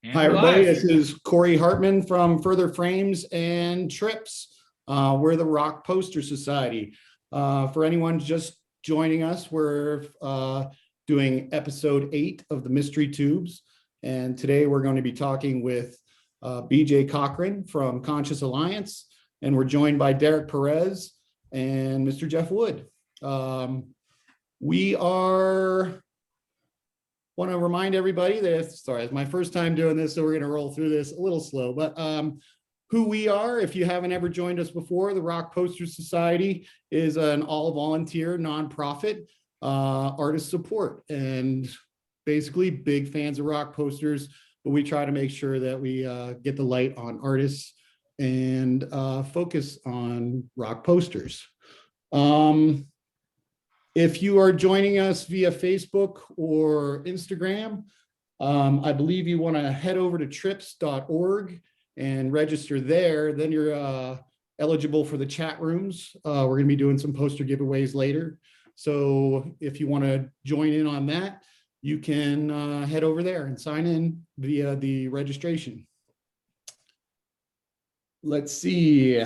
And Hi, we're everybody. live. This is Corey Hartman from Furthur Frames and Trips. We're the Rock Poster Society. For anyone just joining us, we're doing episode 8 of the Mystery Tubes. And today we're going to be talking with BJ Cochran from Conscious Alliance. And we're joined by Derek Perez and Mr. Jeff Wood. We want to remind everybody that it's my first time doing this, so we're going to roll through this a little slow, but who we are, if you haven't ever joined us before, the Rock Poster Society is an all-volunteer nonprofit artist support, and basically big fans of rock posters, but we try to make sure that we get the light on artists and focus on rock posters. If you are joining us via Facebook or Instagram, I believe you want to head over to trips.org and register there. Then you're eligible for the chat rooms. We're going to be doing some poster giveaways later. So if you want to join in on that, you can head over there and sign in via the registration. Let's see.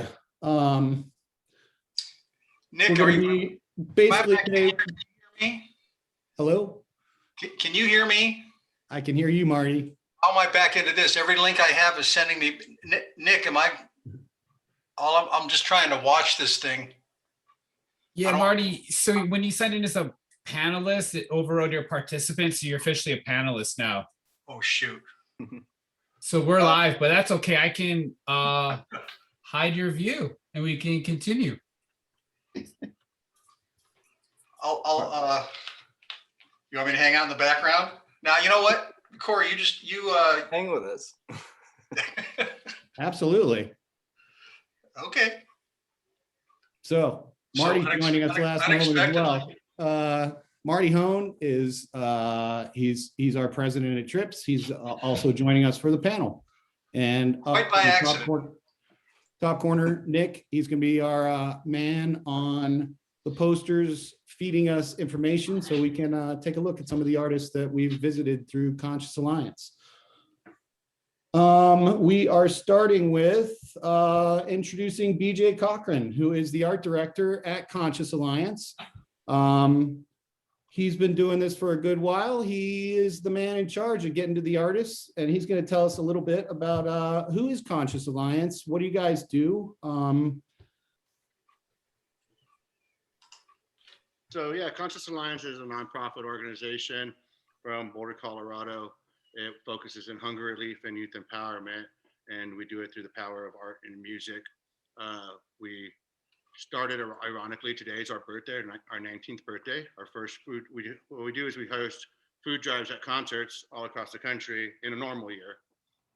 Nick, are you basically can you hear me? Hello? Can you hear me? I can hear you, Marty. How am I back into this? Every link I have is sending me. Nick, I'm just trying to watch this thing. Yeah, Marty. So when you signed in as a panelist, it overrode your participants. So you're officially a panelist now. Oh, shoot. So we're live, but that's okay. I can hide your view and we can continue. You want me to hang out in the background? Now, you know what, Corey, you hang with us. Absolutely. Okay. So Marty joining us last moment as well. Marty Hone is he's our president at Trips. He's also joining us for the panel. And quite by accident. Top corner, Nick, he's going to be our man on the posters, feeding us information so we can take a look at some of the artists that we've visited through Conscious Alliance. We are starting with introducing BJ Cochran, who is the art director at Conscious Alliance. He's been doing this for a good while. He is the man in charge of getting to the artists, and he's going to tell us a little bit about who is Conscious Alliance, what do you guys do? So yeah, Conscious Alliance is a nonprofit organization from Boulder, Colorado. It focuses on hunger relief and youth empowerment, and we do it through the power of art and music. We started, ironically, today is our birthday, our 19th birthday. Our first food, what we do is we host food drives at concerts all across the country in a normal year.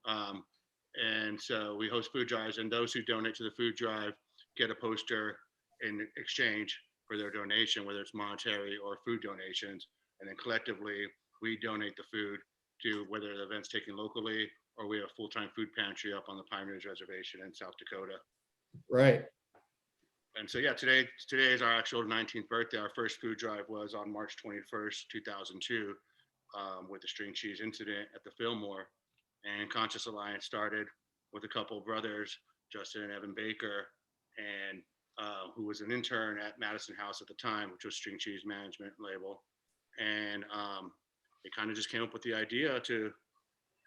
And so we host food drives, and those who donate to the food drive get a poster in exchange for their donation, whether it's monetary or food donations. And then collectively, we donate the food to whether the event's taken locally or we have a full-time food pantry up on the Pioneers Reservation in South Dakota. Right. And so, yeah, today is our actual 19th birthday. Our first food drive was on March 21st, 2002, with the string cheese incident at the Fillmore. And Conscious Alliance started with a couple of brothers, Justin and Evan Baker, and who was an intern at Madison House at the time, which was String Cheese Management label. And they kind of just came up with the idea to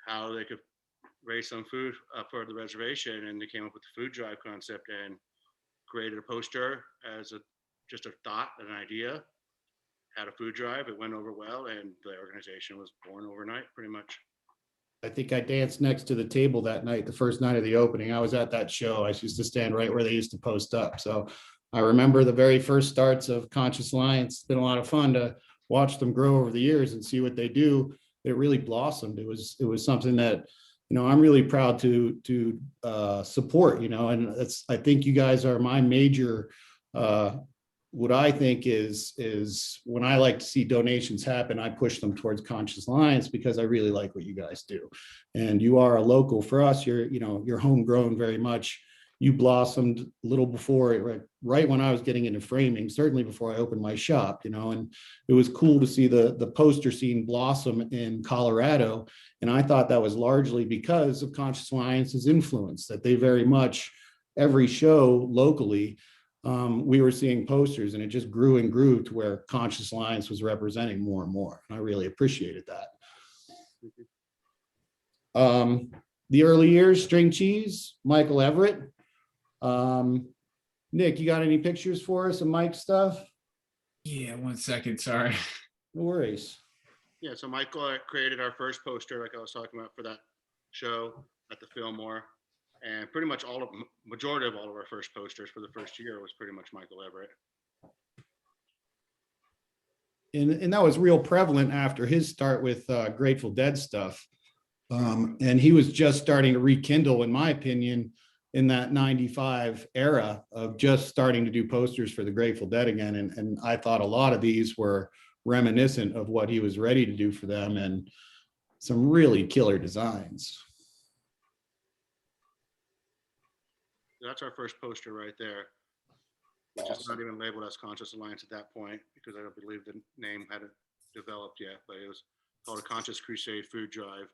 how they could raise some food for the reservation. And they came up with the food drive concept and created a poster as just a thought, an idea, had a food drive. It went over well, and the organization was born overnight, pretty much. I think I danced next to the table that night, the first night of the opening. I was at that show. I used to stand right where they used to post up. So I remember the very first starts of Conscious Alliance. It's been a lot of fun to watch them grow over the years and see what they do. It really blossomed. It was something that, you know, I'm really proud to support, you know, and I think you guys are my major, what I think is when I like to see donations happen, I push them towards Conscious Alliance because I really like what you guys do. And you are a local for us. You're homegrown very much you blossomed a little before, right when I was getting into framing, certainly before I opened my shop, and it was cool to see the poster scene blossom in Colorado. And I thought that was largely because of Conscious Alliance's influence, that they very much, every show locally, we were seeing posters, and it just grew and grew to where Conscious Alliance was representing more and more. And I really appreciated that. The early years, string cheese, Michael Everett. Nick, you got any pictures for us of Mike's stuff? Yeah, 1 second, sorry. No worries. Yeah, so Michael created our first poster, like I was talking about, for that show at the Fillmore. And pretty much majority of all of our first posters for the first year was pretty much Michael Everett. And that was real prevalent after his start with Grateful Dead stuff. And he was just starting to rekindle, in my opinion, in that 95 era of just starting to do posters for the Grateful Dead again. And I thought a lot of these were reminiscent of what he was ready to do for them, and some really killer designs. That's our first poster right there, which is not even labeled as Conscious Alliance at that point, because I don't believe the name hadn't developed yet, but it was called a Conscious Crusade Food Drive.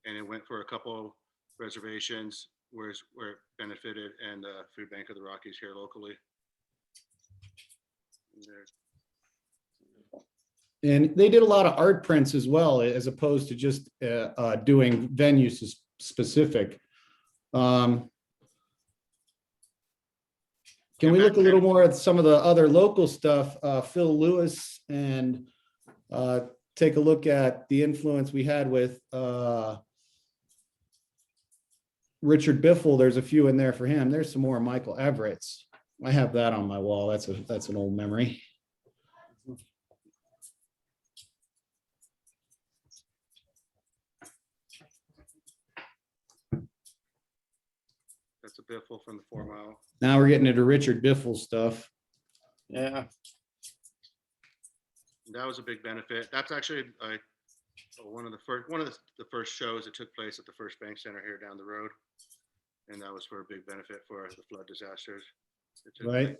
And it went for a couple reservations where it benefited, and the Food Bank of the Rockies here locally. And they did a lot of art prints as well, as opposed to just doing venue specific. Can we look a little more at some of the other local stuff? Phil Lewis, and take a look at the influence we had with Richard Biffle. There's a few in there for him. There's some more Michael Everett's. I have that on my wall. That's an old memory. That's a Biffle from the 4 Mile. Now we're getting into Richard Biffle stuff. Yeah. That was a big benefit. That's actually one of the first shows that took place at the First Bank Center here down the road, and that was for a big benefit for the flood disasters. Right. Place.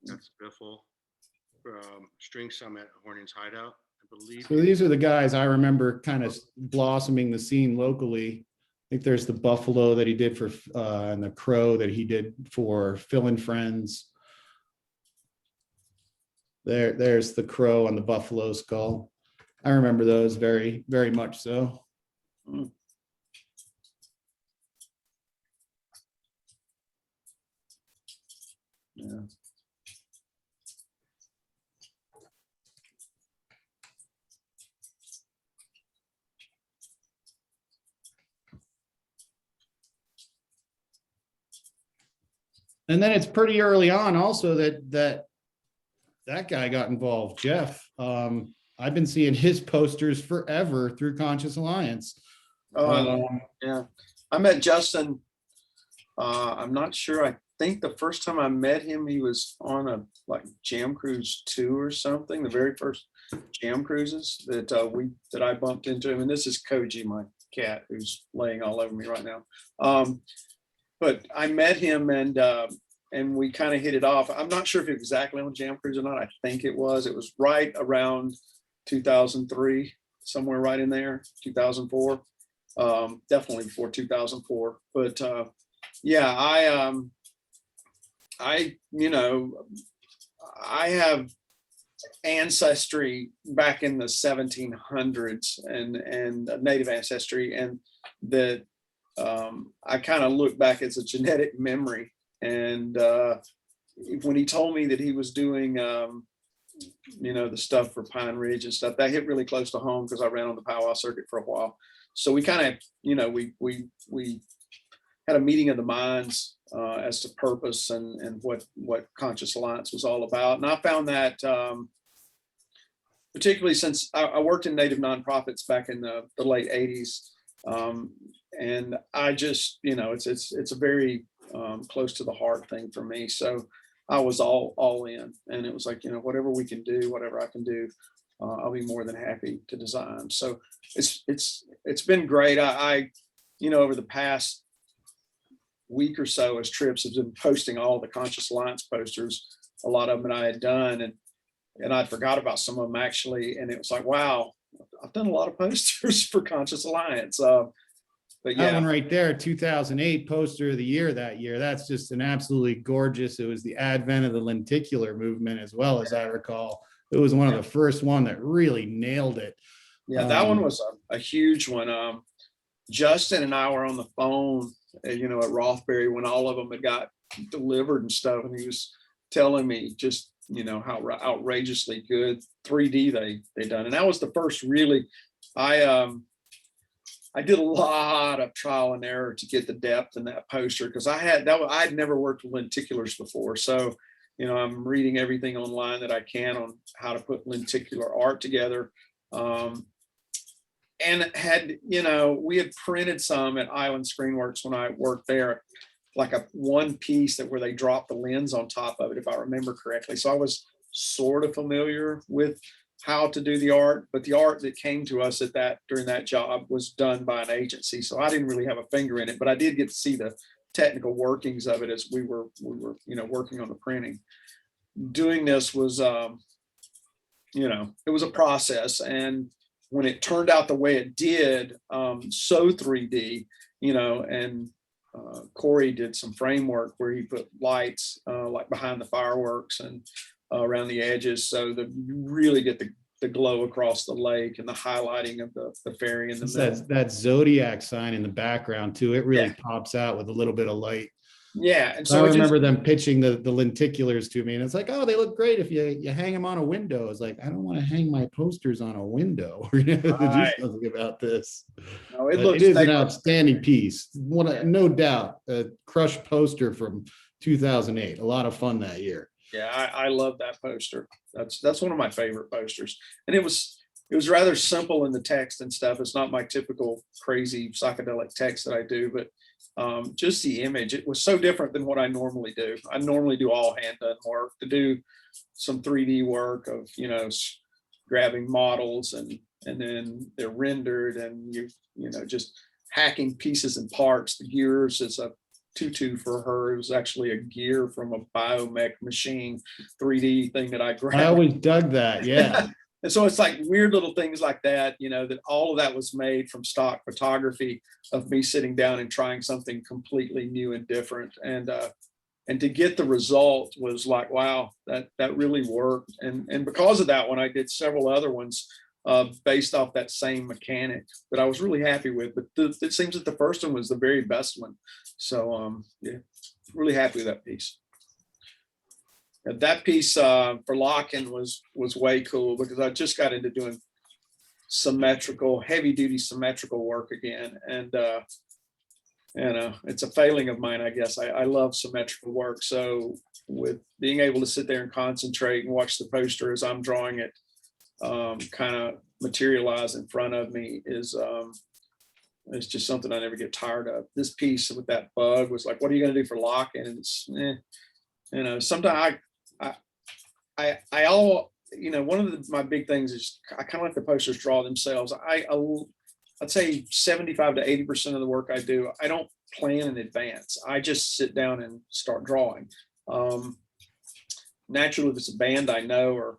That's Biffle from String Summit at Horning's Hideout, I believe. So these are the guys I remember kind of blossoming the scene locally. I think there's the Buffalo that he did for, and the Crow that he did for Phil and Friends. There's the Crow on the Buffalo skull. I remember those very, very much so. Yeah. And then it's pretty early on also that guy got involved, Jeff. I've been seeing his posters forever through Conscious Alliance. Yeah, I met Justin. I'm not sure. I think the first time I met him, he was on a Jam Cruise 2 or something. The very first Jam Cruises that I bumped into him. And this is Koji, my cat, who's laying all over me right now. But I met him, and we kind of hit it off. I'm not sure if it was exactly on Jam Cruise or not. I think it was. It was right around 2003, somewhere right in there, 2004. Definitely before 2004. But yeah, I have ancestry back in the 1700s and native ancestry, and that I kind of look back as a genetic memory. And when he told me that he was doing, the stuff for Pine Ridge and stuff, that hit really close to home because I ran on the powwow circuit for a while. So we kind of, we had a meeting of the minds as to purpose and what Conscious Alliance was all about. And I found that particularly since I worked in Native nonprofits back in the late 80s. And I just, it's a very close to the heart thing for me. So I was all in, and it was like, whatever we can do, whatever I can do I'll be more than happy to design. So it's been great. I over the past week or so, as Trips has been posting all the Conscious Alliance posters, a lot of them that I had done, and I forgot about some of them actually, and it was like, wow, I've done a lot of posters for Conscious Alliance. But That yeah, one right there, 2008 poster of the year that year. That's just an absolutely gorgeous. It was the advent of the lenticular movement as well, as I recall. It was one of the first one that really nailed it. yeah, that one was a huge one. Justin and I were on the phone, at Rothbury when all of them had got delivered and stuff, and he was telling me just how outrageously good 3D they done, and that was the first really. I did a lot of trial and error to get the depth in that poster, because I'd never worked with lenticulars before. So, I'm reading everything online that I can on how to put lenticular art together. And we had printed some at Island Screenworks when I worked there, like a one piece where they dropped the lens on top of it, if I remember correctly. So I was sort of familiar with how to do the art, but the art that came to us during that job was done by an agency. So I didn't really have a finger in it, but I did get to see the technical workings of it as we were working on the printing. Doing this was, it was a process. And when it turned out the way it did, so 3D, and Corey did some framework where he put lights like behind the fireworks and around the edges, so that you really get the glow across the lake and the highlighting of the ferry in the middle. That zodiac sign in the background too. It really pops out with a little bit of light. Yeah, and so I remember them pitching the lenticulars to me, and it's like, oh, they look great if you hang them on a window. It's like, I don't want to hang my posters on a window. We're gonna have to do something about this. No, it is an outstanding piece. No doubt, a Crush poster from 2008. A lot of fun that year. Yeah, I love that poster. That's one of my favorite posters, and it was rather simple in the text and stuff. It's not my typical crazy psychedelic text that I do, but just the image, it was so different than what I normally do. I normally do all hand done work. To do some 3D work of grabbing models and then they're rendered, and just hacking pieces and parts. The gears is a tutu for her. It was actually a gear from a biomech machine 3D thing that I grabbed. I always dug that. Yeah. And so it's like weird little things like that, that all of that was made from stock photography of me sitting down and trying something completely new and different. And to get the result was like, wow, that really worked. And because of that one, I did several other ones based off that same mechanic that I was really happy with. But it seems that the first one was the very best one. So yeah, really happy with that piece. And that piece for Lock-In was way cool, because I just got into doing heavy duty symmetrical work again. And it's a failing of mine, I guess. I love symmetrical work. So with being able to sit there and concentrate and watch the poster as I'm drawing it kind of materialize in front of me is it's just something I never get tired of. This piece with that bug was like, what are you going to do for Lock-In? And it's, sometimes one of my big things is I kind of let the posters draw themselves. I'd say 75 to 80% of the work I do, I don't plan in advance. I just sit down and start drawing. Naturally, if it's a band I know or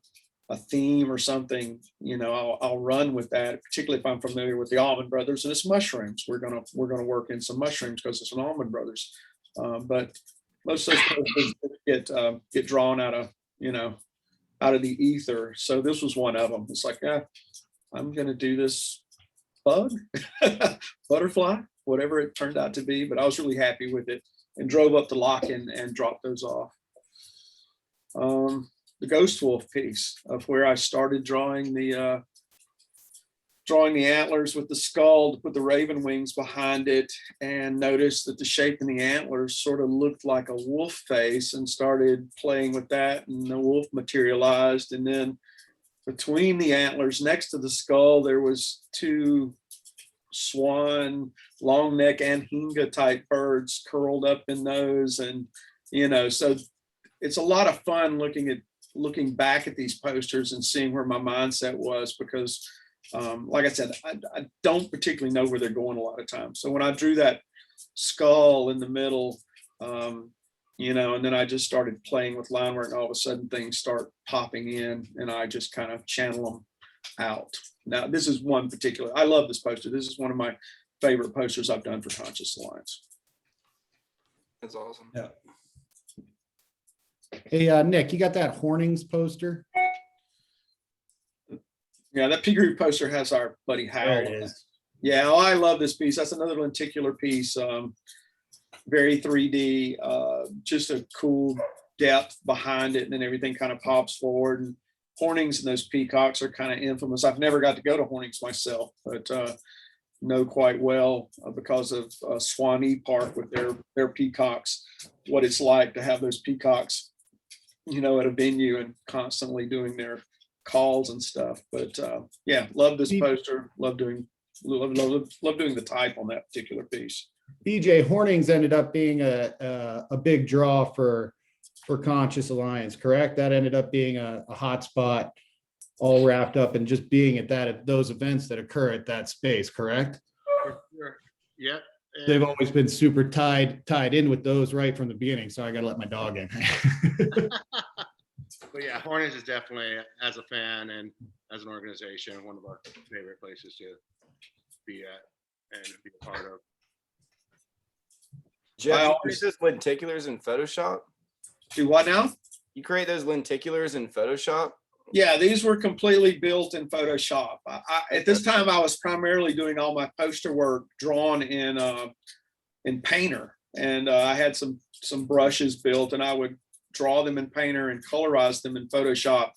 a theme or something, I'll run with that, particularly if I'm familiar with the Allman Brothers and it's mushrooms. We're gonna work in some mushrooms because it's an Allman Brothers. But most of those posters get drawn out of the ether. So this was one of them. It's like, I'm gonna do this bug, butterfly, whatever it turned out to be. But I was really happy with it and drove up to Lock-In and dropped those off. The Ghost Wolf piece of where I started drawing the antlers with the skull to put the raven wings behind it, and noticed that the shape in the antlers sort of looked like a wolf face, and started playing with that, and the wolf materialized. And then between the antlers next to the skull, there was two swan, long neck anhinga type birds curled up in those. And, so it's a lot of fun looking at looking back at these posters and seeing where my mindset was, because like I said, I don't particularly know where they're going a lot of times. So when I drew that skull in the middle, you know, and then I just started playing with line work, and all of a sudden things start popping in, and I just kind of channel them out. Now, this is one particular, I love this poster. This is one of my favorite posters I've done for Conscious Alliance. That's awesome. Yeah. Hey, Nick, you got that Hornings poster? Yeah, that P group poster has our buddy Hal. There it is. Yeah, oh, I love this piece. That's another lenticular piece. Very 3D, just a cool depth behind it, and then everything kind of pops forward. And Hornings and those peacocks are kind of infamous. I've never got to go to Hornings myself, but know quite well because of Swanee Park with their peacocks, what it's like to have those peacocks, you know, at a venue and constantly doing their calls and stuff. But yeah, love this poster. Love doing the type on that particular piece. BJ, Hornings ended up being a big draw for Conscious Alliance, correct? That ended up being a hot spot, all wrapped up and just being at those events that occur at that space, correct? Sure. Yeah. They've always been super tied in with those right from the beginning. So I got to let my dog in. But yeah, Hornets is definitely, as a fan and as an organization, one of our favorite places to be at and be a part of. Jeff, you create those lenticulars in Photoshop? Do what now? You create those lenticulars in Photoshop? Yeah, these were completely built in Photoshop. At this time, I was primarily doing all my poster work drawn in Painter, and I had some brushes built, and I would draw them in Painter and colorize them in Photoshop.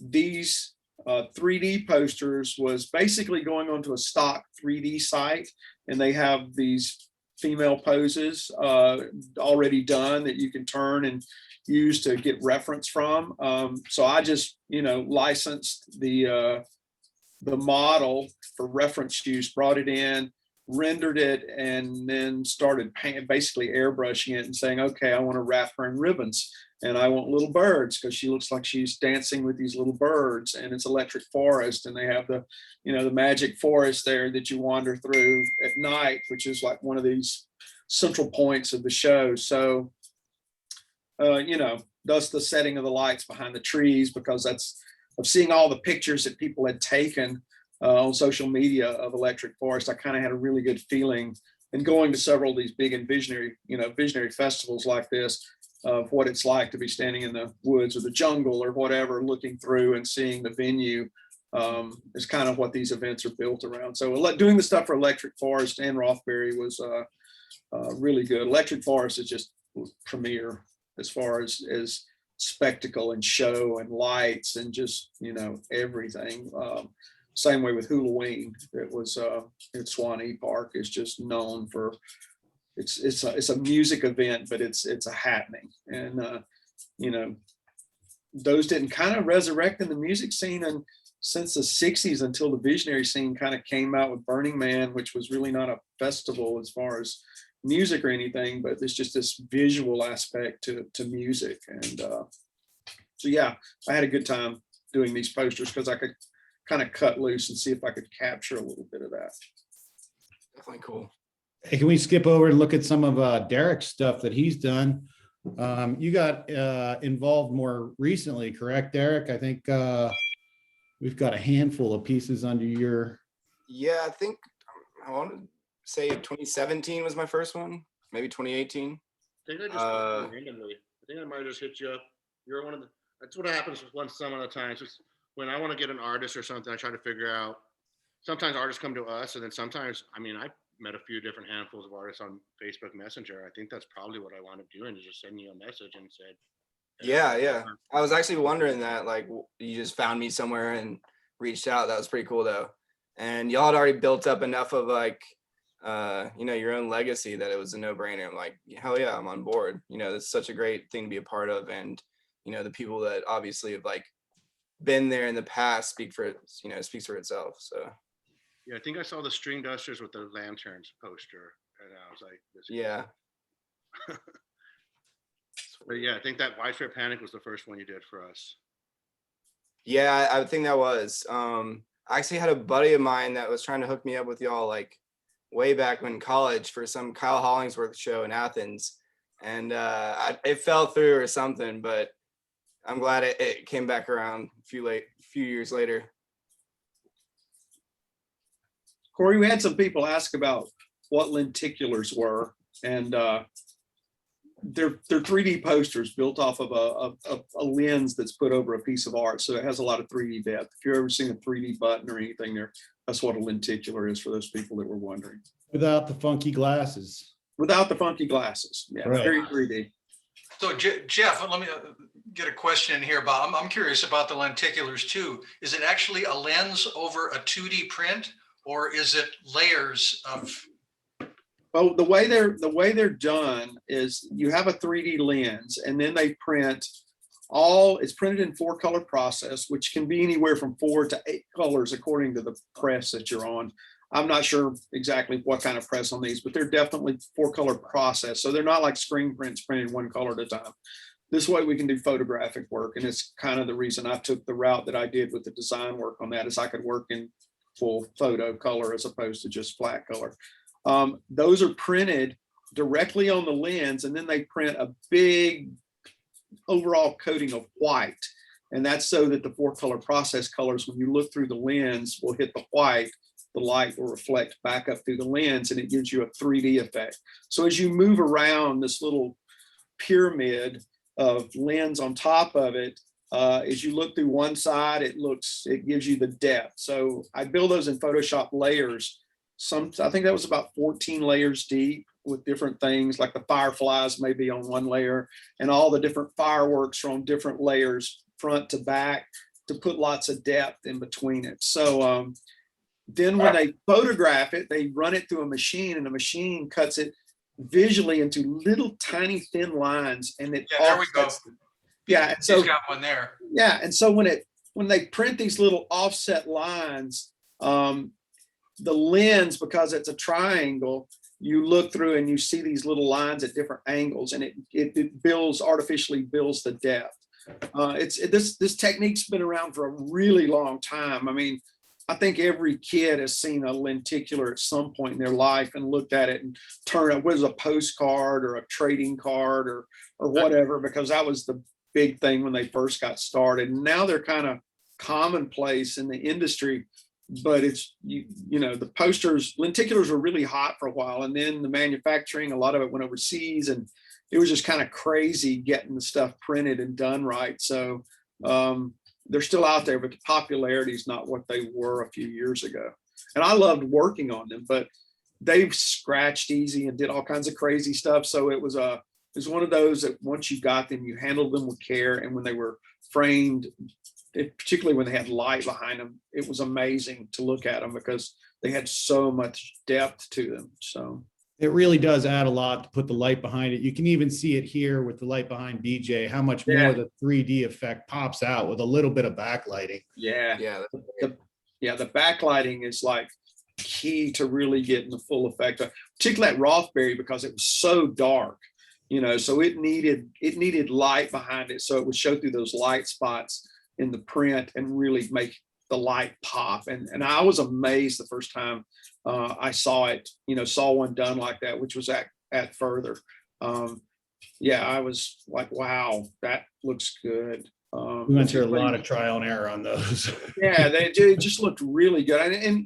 These 3D posters was basically going onto a stock 3D site, and they have these female poses already done that you can turn and use to get reference from. So I just, you know, licensed the model for reference use, brought it in, rendered it, and then started basically airbrushing it and saying, okay, I want to wrap her in ribbons, and I want little birds because she looks like she's dancing with these little birds, and it's electric forest, and they have the, you know, the magic forest there that you wander through at night, which is like one of these central points of the show. So you know, thus the setting of the lights behind the trees, because that's of seeing all the pictures that people had taken on social media of electric forest. I kind of had a really good feeling, and going to several of these big and visionary festivals like this, of what it's like to be standing in the woods or the jungle or whatever, looking through and seeing the venue is kind of what these events are built around. So doing the stuff for Electric Forest and Rothbury was really good. Electric Forest is just premier as far as spectacle and show and lights and just, you know, everything. Same way with Halloween. It was at Swanee Park is just known for it's a music event, but it's a happening. And you know, those didn't kind of resurrect in the music scene and since the 60s until the visionary scene kind of came out with Burning Man, which was really not a festival as far as music or anything, but there's just this visual aspect to music. And so yeah, I had a good time doing these posters because I could kind of cut loose and see if I could capture a little bit of that. Definitely cool. Hey, can we skip over and look at some of Derek's stuff that he's done? You got involved more recently, correct, Derek? I think we've got a handful of pieces under your. Yeah, I think I want to say 2017 was my first one, maybe 2018. I think I just randomly. I think I might have just hit you up. You're one of the. That's what happens with some of the times. Just when I want to get an artist or something, I try to figure out. Sometimes artists come to us, and then sometimes, I mean, I've met a few different handfuls of artists on Facebook Messenger. I think that's probably what I wound up doing, is just sending you a message and said. Yeah. I was actually wondering that, like, you just found me somewhere and reached out. That was pretty cool, though. And y'all had already built up enough of like, you know, your own legacy that it was a no-brainer. I'm like, hell yeah, I'm on board. You know, that's such a great thing to be a part of. And, you know, the people that obviously have like been there in the past speaks for itself. So. Yeah, I think I saw the String Dusters with the Lanterns poster, and I was like, yeah. But yeah, I think that Widespread Panic was the first one you did for us. Yeah, I think that was. I actually had a buddy of mine that was trying to hook me up with y'all like way back in college for some Kyle Hollingsworth show in Athens, and it fell through or something. But I'm glad it came back around few years later. Corey, we had some people ask about what lenticulars were, and they're 3D posters built off of a lens that's put over a piece of art, so it has a lot of 3D depth. If you've ever seen a 3D button or anything there, that's what a lenticular is for those people that were wondering. Without the funky glasses. Without the funky glasses, yeah, Right. very 3D. So Jeff, let me get a question in here about, I'm curious about the lenticulars too. Is it actually a lens over a 2D print, or is it layers of? Well, the way they're done is you have a 3D lens, and then they print it's printed in 4-color process, which can be anywhere from 4 to 8 colors according to the press that you're on. I'm not sure exactly what kind of press on these, but they're definitely 4-color process. So they're not like screen prints printed 1 color at a time. This way we can do photographic work. And it's kind of the reason I took the route that I did with the design work on that, is I could work in full photo color as opposed to just flat color. Those are printed directly on the lens, and then they print a big overall coating of white. And that's so that the 4-color process colors, when you look through the lens, will hit the white, the light will reflect back up through the lens, and it gives you a 3D effect. So as you move around this little pyramid of lens on top of it, as you look through one side, it gives you the depth. So I build those in Photoshop layers. I think that was about 14 layers deep, with different things like the fireflies may be on one layer, and all the different fireworks are on different layers, front to back, to put lots of depth in between it. So then when they photograph it, they run it through a machine, and the machine cuts it visually into little tiny thin lines, and it Yeah, there we go. Yeah, and so He's got one there. yeah, and so when they print these little offset lines, the lens, because it's a triangle, you look through and you see these little lines at different angles, and it artificially builds the depth. This technique's been around for a really long time. I mean, I think every kid has seen a lenticular at some point in their life and looked at it and turned it, was a postcard or a trading card or whatever, because that was the big thing when they first got started. And now they're kind of commonplace in the industry, but it's, you know, the posters, lenticulars were really hot for a while. And then the manufacturing, a lot of it went overseas, and it was just kind of crazy getting the stuff printed and done right. So, they're still out there, but the popularity is not what they were a few years ago. And I loved working on them, but they've scratched easy and did all kinds of crazy stuff. So it was one of those that once you got them, you handled them with care. And when they were framed, particularly when they had light behind them, it was amazing to look at them because they had so much depth to them. So it really does add a lot to put the light behind it. You can even see it here with the light behind BJ, how much more the 3D effect pops out with a little bit of backlighting. Yeah. Yeah. The backlighting is like key to really getting the full effect, particularly at Rothbury, because it was so dark, you know, so it needed light behind it. So it would show through those light spots in the print and really make the light pop. And I was amazed the first time I saw it, you know, saw one done like that, which was at Furthur. I was like, wow, that looks good. We went through a lot of trial and error on those. Yeah, it just looked really good. And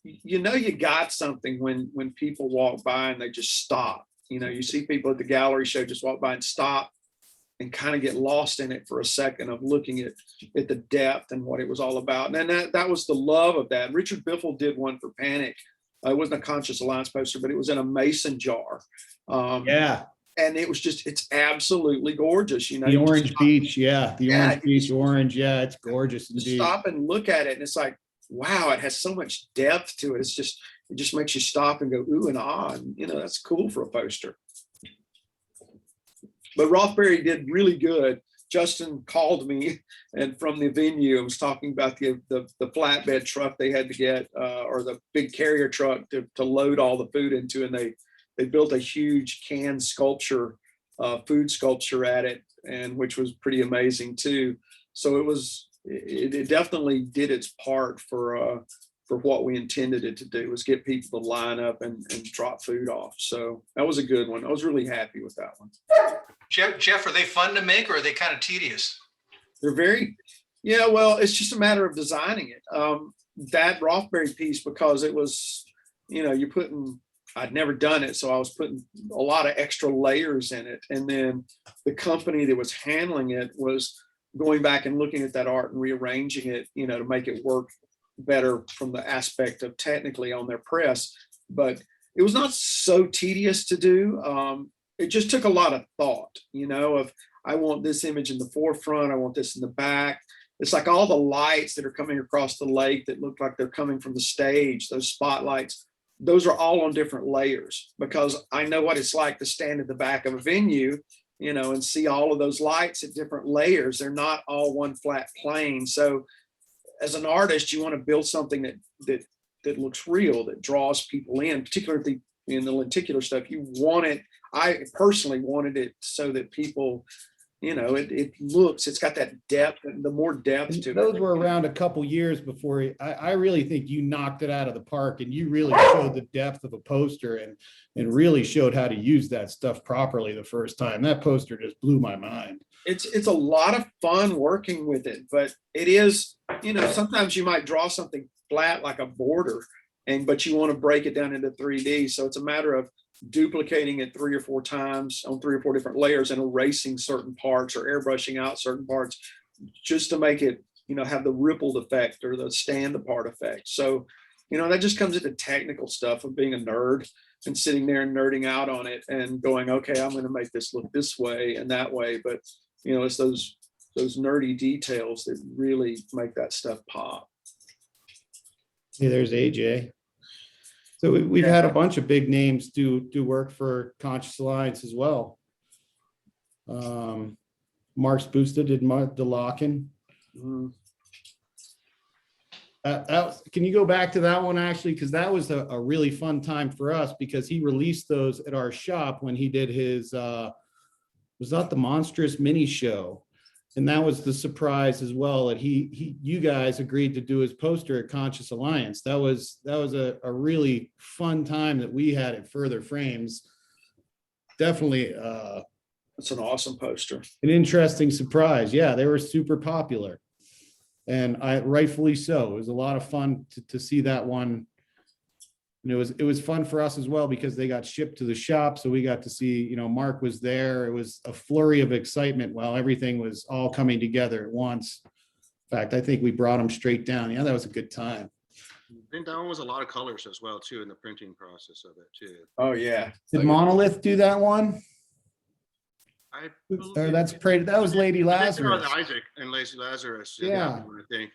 you know you got something when people walk by and they just stop. You know, you see people at the gallery show just walk by and stop and kind of get lost in it for a second of looking at the depth and what it was all about. And that was the love of that. Richard Biffle did one for Panic. It wasn't a Conscious Alliance poster, but it was in a mason jar. And it was it's absolutely gorgeous. You know, the orange beach. Yeah. The orange beach orange. Yeah. It's gorgeous. Indeed. Stop and look at it. And it's like, wow, it has so much depth to it. It just makes you stop and go, ooh and ah. And, you know, that's cool for a poster. But Rothbury did really good. Justin called me, and from the venue, I was talking about the flatbed truck they had to get, or the big carrier truck to load all the food into, and they built a huge can sculpture, food sculpture at it, and which was pretty amazing too. So it was it definitely did its part for what we intended it to do, was get people to line up and drop food off. So that was a good one. I was really happy with that one. Jeff, are they fun to make or are they kind of tedious? They're very, yeah, well, it's just a matter of designing it. That Rothberry piece, because it was, you're putting, I'd never done it, so I was putting a lot of extra layers in it. And then the company that was handling it was going back and looking at that art and rearranging it, to make it work better from the aspect of technically on their press. But it was not so tedious to do. It just took a lot of thought, of I want this image in the forefront, I want this in the back. It's like all the lights that are coming across the lake that look like they're coming from the stage, those spotlights, those are all on different layers, because I know what it's like to stand at the back of a venue, and see all of those lights at different layers. They're not all one flat plane. So as an artist, you want to build something that looks real, that draws people in, particularly in the lenticular stuff. You want it, I personally wanted it so that people, it's got that depth, and the more depth to it. Those were around a couple years before I really think you knocked it out of the park, and you really showed the depth of a poster and really showed how to use that stuff properly the first time. That poster just blew my mind. It's a lot of fun working with it, but it is, sometimes you might draw something flat like a border, but you want to break it down into 3D. So it's a matter of duplicating it 3 or 4 times on 3 or 4 different layers and erasing certain parts or airbrushing out certain parts, just to make it, have the rippled effect or the stand apart effect. So, that just comes into technical stuff of being a nerd and sitting there and nerding out on it and going, okay, I'm going to make this look this way and that way. But, it's those nerdy details that really make that stuff pop. Hey, there's AJ. So we've had a bunch of big names do work for Conscious Alliance as well. Mark Spoosta did DeLockin. Can you go back to that one, actually? Because that was a really fun time for us, because he released those at our shop when he did his, was that the Monstrous Mini Show? And that was the surprise as well, that you guys agreed to do his poster at Conscious Alliance. That was a really fun time that we had at Furthur Frames. Definitely It's an awesome poster. an interesting surprise. Yeah, they were super popular, and rightfully so. It was a lot of fun to see that one. And it was fun for us as well, because they got shipped to the shop. So we got to see, Mark was there. It was a flurry of excitement while everything was all coming together at once. In fact, I think we brought them straight down. Yeah, that was a good time. I think that one was a lot of colors as well, too, in the printing process of it, too. Oh, yeah. Did Monolith do that one? Or that was Lady Lazarus. Isaac and Lady Lazarus. Yeah. I think.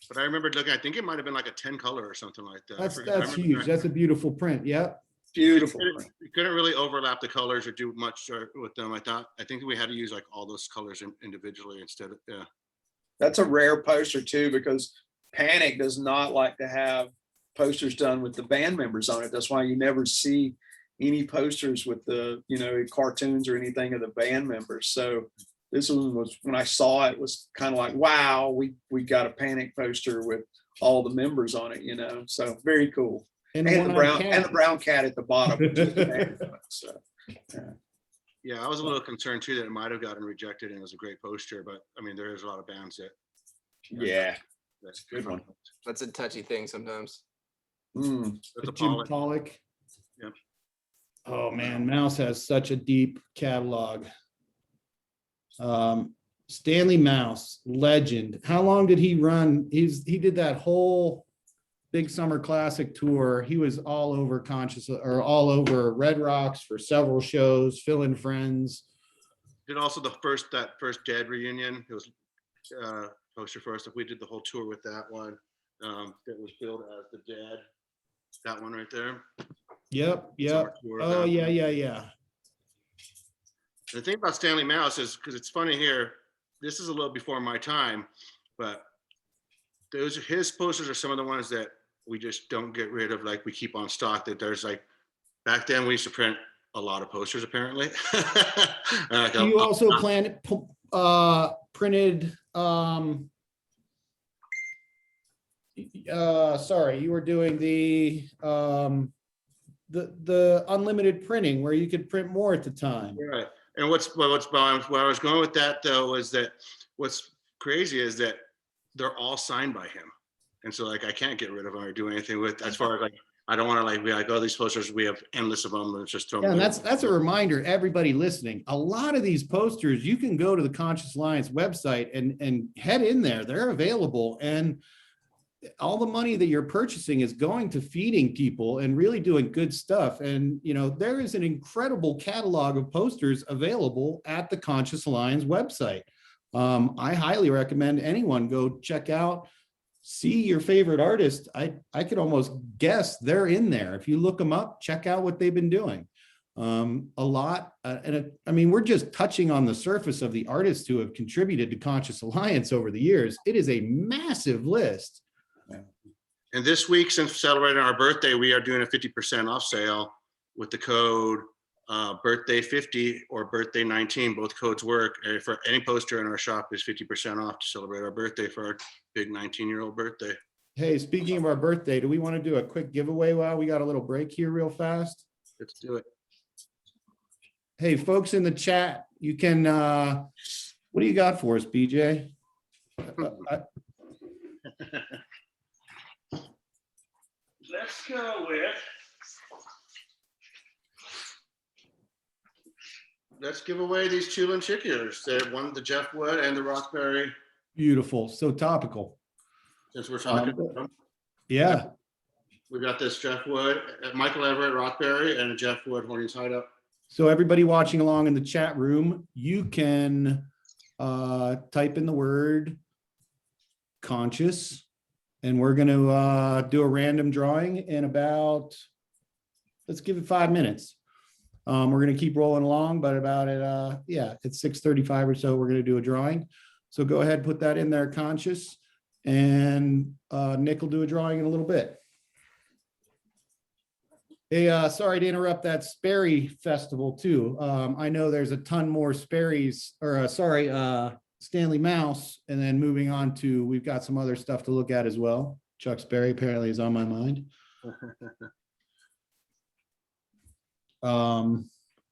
But I remember looking, I think it might have been like a 10 color or something like that. That's huge. That's a beautiful print. Yep. Beautiful. You couldn't really overlap the colors or do much with them. I think we had to use like all those colors individually instead of, yeah. That's a rare poster too, because Panic does not like to have posters done with the band members on it. That's why you never see any posters with the, cartoons or anything of the band members. So this one was, when I saw it, was kind of like, wow, we got a Panic poster with all the members on it, so very cool. And the brown cat at the bottom. So, yeah, I was a little concerned too that it might have gotten rejected, and it was a great poster, but I mean, there is a lot of bands that. Yeah, that's a good one. That's a touchy thing sometimes. That's a Jim Pollock. Yep. Oh man, Mouse has such a deep catalog. Stanley Mouse, legend. How long did he run? He did that whole Big Summer Classic tour. He was all over all over Red Rocks for several shows, Phil and Friends. Did also that first Dead reunion. It was poster for us. We did the whole tour with that one. That was billed as the Dead. That one right there. Yep. Oh yeah. The thing about Stanley Mouse is, because it's funny here, this is a little before my time, but his posters are some of the ones that we just don't get rid of. Like we keep on stock. That there's like, back then we used to print a lot of posters apparently. You also printed sorry, you were doing the unlimited printing where you could print more at the time. Right. And where I was going with that though, was that what's crazy is that they're all signed by him. And so like, I can't get rid of them or do anything with, as far as like, I don't want to like be like, oh, these posters, we have endless of them. Let's just throw Yeah, them. and that's a reminder, everybody listening, a lot of these posters, you can go to the Conscious Alliance website and head in there. They're available, and all the money that you're purchasing is going to feeding people and really doing good stuff. And, you know, there is an incredible catalog of posters available at the Conscious Alliance website. I highly recommend anyone go check out, see your favorite artist. I could almost guess they're in there. If you look them up, check out what they've been doing. A lot. I mean, we're just touching on the surface of the artists who have contributed to Conscious Alliance over the years. It is a massive list. And this week, since celebrating our birthday, we are doing a 50% off sale with the code birthday 50 or birthday 19. Both codes work. For any poster in our shop is 50% off to celebrate our birthday for our big 19-year-old birthday. Hey, speaking of our birthday, do we want to do a quick giveaway while we got a little break here real fast? Let's do it. Hey, folks in the chat, you can, what do you got for us, BJ? Let's go with, let's give away these two lenticulars. They're one, the Jeff Wood and the Roxbury, Beautiful, so topical. since we're talking. Yeah, We got this Jeff Wood, Michael Everett Roxbury, and a Jeff Wood Horny Side Up. so everybody watching along in the chat room, you can type in the word conscious, and we're going to do a random drawing in about, let's give it 5 minutes. We're going to keep rolling along, but about it, yeah, it's 6:35 or so, we're going to do a drawing. So go ahead, put that in there, conscious, and Nick will do a drawing in a little bit. Hey, sorry to interrupt that Sperry Festival too. I know there's a ton more Sperry's, or Stanley Mouse, and then moving on to, we've got some other stuff to look at as well. Chuck Sperry apparently is on my mind.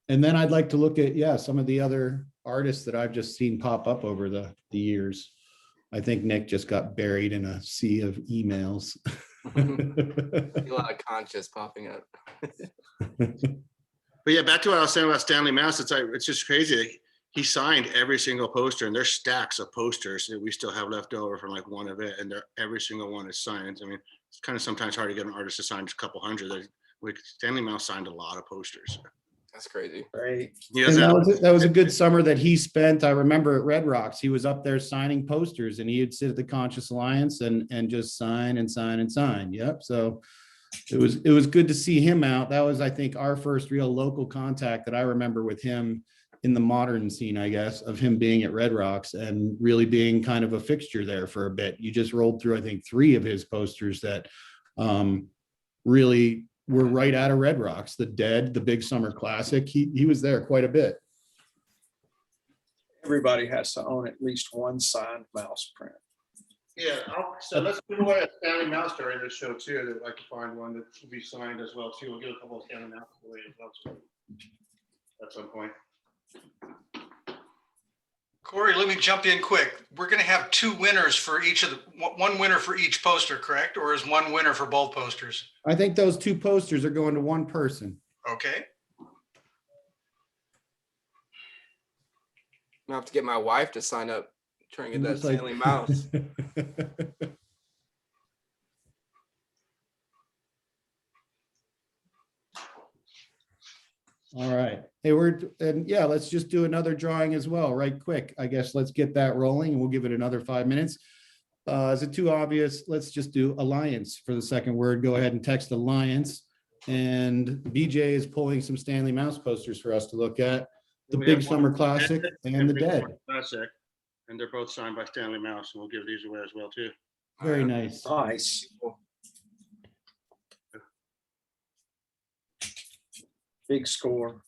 And then I'd like to look at, yeah, some of the other artists that I've just seen pop up over the years. I think Nick just got buried in a sea of emails. A lot of conscious popping up. But yeah, back to what I was saying about Stanley Mouse, it's like, it's just crazy. He signed every single poster, and there's stacks of posters that we still have left over from like one event, and every single one is signed. I mean, it's kind of sometimes hard to get an artist to sign just a couple hundred. Like Stanley Mouse signed a lot of posters. That's crazy. Great. And that was a good summer that he spent. I remember at Red Rocks, he was up there signing posters, and he'd sit at the Conscious Alliance and just sign and sign and sign. Yep. So it was good to see him out. That was, I think, our first real local contact that I remember with him in the modern scene, I guess, of him being at Red Rocks and really being kind of a fixture there for a bit. You just rolled through, I think, 3 of his posters that really were right out of Red Rocks. The Dead, the Big Summer Classic. He was there quite a bit. Everybody has to own at least one signed mouse print. Yeah, so let's give away a Stanley Mouse during this show too. That I'd like to find one that will be signed as well too. We'll give a couple of Stanley Mouse away as well too, at some point. Corey, let me jump in quick. We're going to have 2 winners for each of the, one winner for each poster, correct? Or is one winner for both posters? I think those 2 posters are going to one person. Okay. I'm gonna have to get my wife to sign up, try and get that Looks like- Stanley Mouse. All right. Hey, yeah, let's just do another drawing as well, right quick. I guess let's get that rolling and we'll give it another 5 minutes. Is it too obvious? Let's just do Alliance for the second word. Go ahead and text Alliance. And BJ is pulling some Stanley Mouse posters for us to look at. The We Big have one Summer Classic and the Big Dead. Summer Classic, and they're both signed by Stanley Mouse, and we'll give these away as well too. Very nice. Nice. Big score.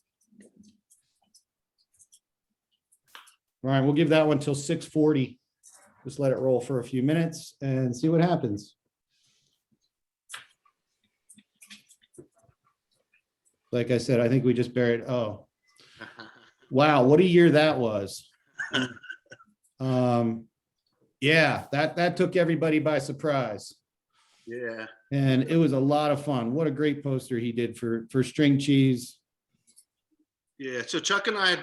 All right, we'll give that one till 6:40. Just let it roll for a few minutes and see what happens. like I said, I think we just buried, oh, wow, what a year that was. Yeah, that took everybody by surprise. Yeah. And it was a lot of fun. What a great poster he did for string cheese. Yeah, so Chuck and I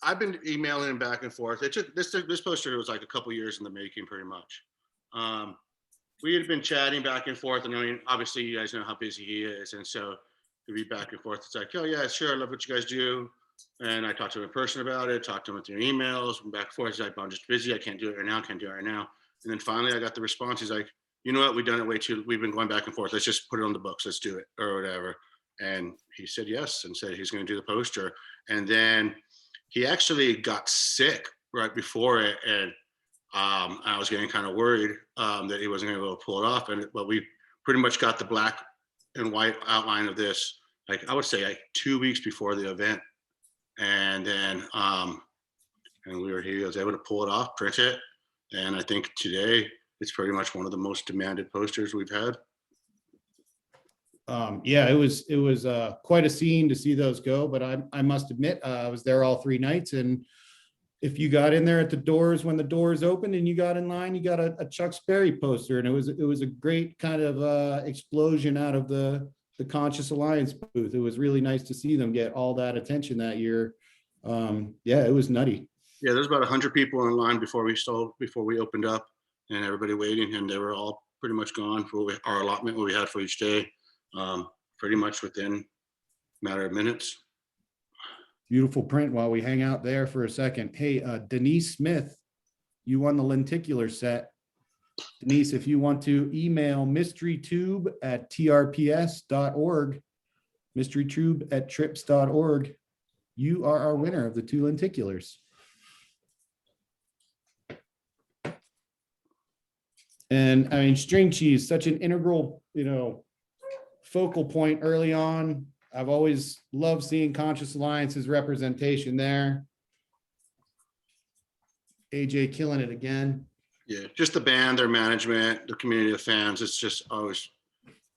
I've been emailing him back and forth. It took this poster was like a couple years in the making, pretty much. We had been chatting back and forth, and I mean, obviously, you guys know how busy he is, and so to be back and forth, it's like, oh yeah, sure, I love what you guys do. And I talked to him in person about it, talked to him through emails, went back and forth. He's like, I'm just busy, I can't do it right now, can't do it right now. And then finally, I got the response. He's like, you know what, we've done it way too. We've been going back and forth. Let's just put it on the books. Let's do it, or whatever. And he said yes, and said he's going to do the poster. And then he actually got sick right before it, and I was getting kind of worried that he wasn't going to be able to pull it off. But we pretty much got the black and white outline of this, like I would say, like 2 weeks before the event, and then he was able to pull it off, print it, and I think today it's pretty much one of the most demanded posters we've had. Yeah, it was quite a scene to see those go, but I must admit, I was there all 3 nights, and if you got in there at the doors when the doors opened and you got in line, you got a Chuck Sperry poster, and it was a great kind of explosion out of the Conscious Alliance booth. It was really nice to see them get all that attention that year. Yeah, it was nutty. Yeah, there's about 100 people in line before we opened up, and everybody waiting, and they were all pretty much gone for our allotment what we had for each day, pretty much within a matter of minutes. Beautiful print while we hang out there for a second. Hey, Denise Smith, you won the lenticular set. Denise, if you want to email mysterytube@trps.org, mysterytube@trips.org, you are our winner of the 2 lenticulars. And I mean, string cheese, such an integral, focal point early on. I've always loved seeing Conscious Alliance's representation there. AJ killing it again. Yeah, just the band, their management, the community of fans. It's just always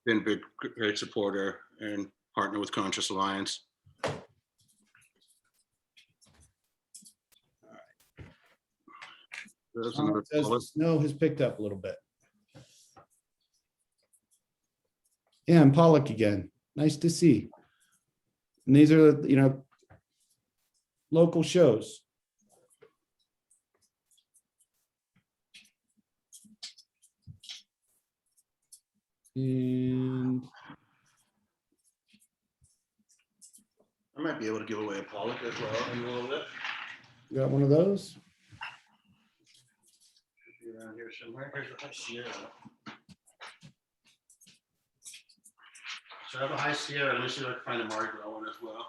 been a great supporter and partner with Conscious Alliance. There's another Says the bullet. snow has picked up a little bit. Yeah, and Pollock again. Nice to see. And these are, local shows. And I might be able to give away a Pollock as well in a little bit. you got one of those? Should be around here somewhere. Here's the High Sierra. So I have a High Sierra. Let me see if I can find a Margaret one as well.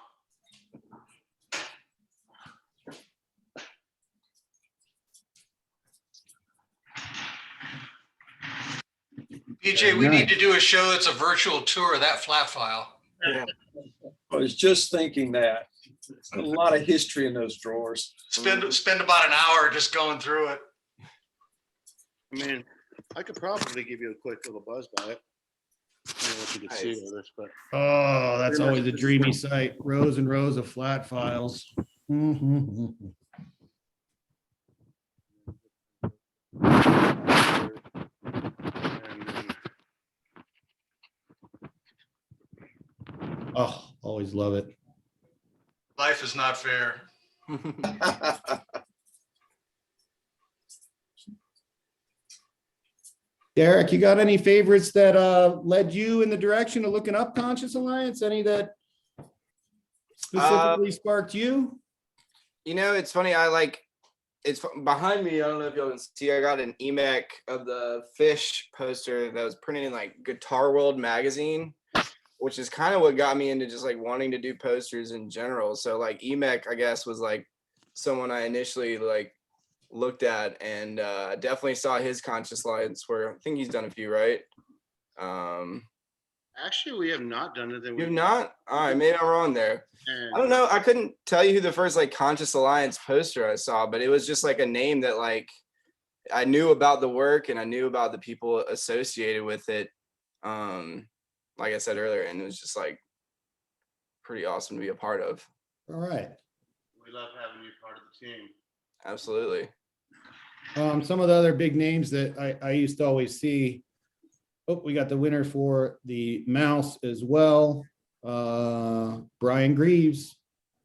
PJ, we need to do a show that's a virtual tour of that flat file. Yeah. I was just thinking that. There's a lot of history in those drawers. Spend about an hour just going through it. I mean, I could probably give you a quick little buzz by it. I don't know what you can see with this, but Oh, that's always a dreamy sight. Rows and rows of flat files. Mhm. Oh, always love it. Life is not fair. Derek, you got any favorites that led you in the direction of looking up Conscious Alliance? Any that specifically sparked you? It's funny. It's behind me. I don't know if y'all can see. I got an EMEC of the fish poster that was printed in like Guitar World magazine, which is kind of what got me into just like wanting to do posters in general. So like EMEC, I guess, was like someone I initially like looked at, and definitely saw his Conscious Alliance where I think he's done a few, right? actually, we have not done it. You've not? All right, maybe I'm wrong there. I don't know. I couldn't tell you who the first like Conscious Alliance poster I saw, but it was just like a name that like I knew about the work and I knew about the people associated with it. Like I said earlier, and it was just like pretty awesome to be a part of. All right. We love having you part of the team. Absolutely. Some of the other big names that I used to always see. Oh, we got the winner for the mouse as well. Brian Greaves.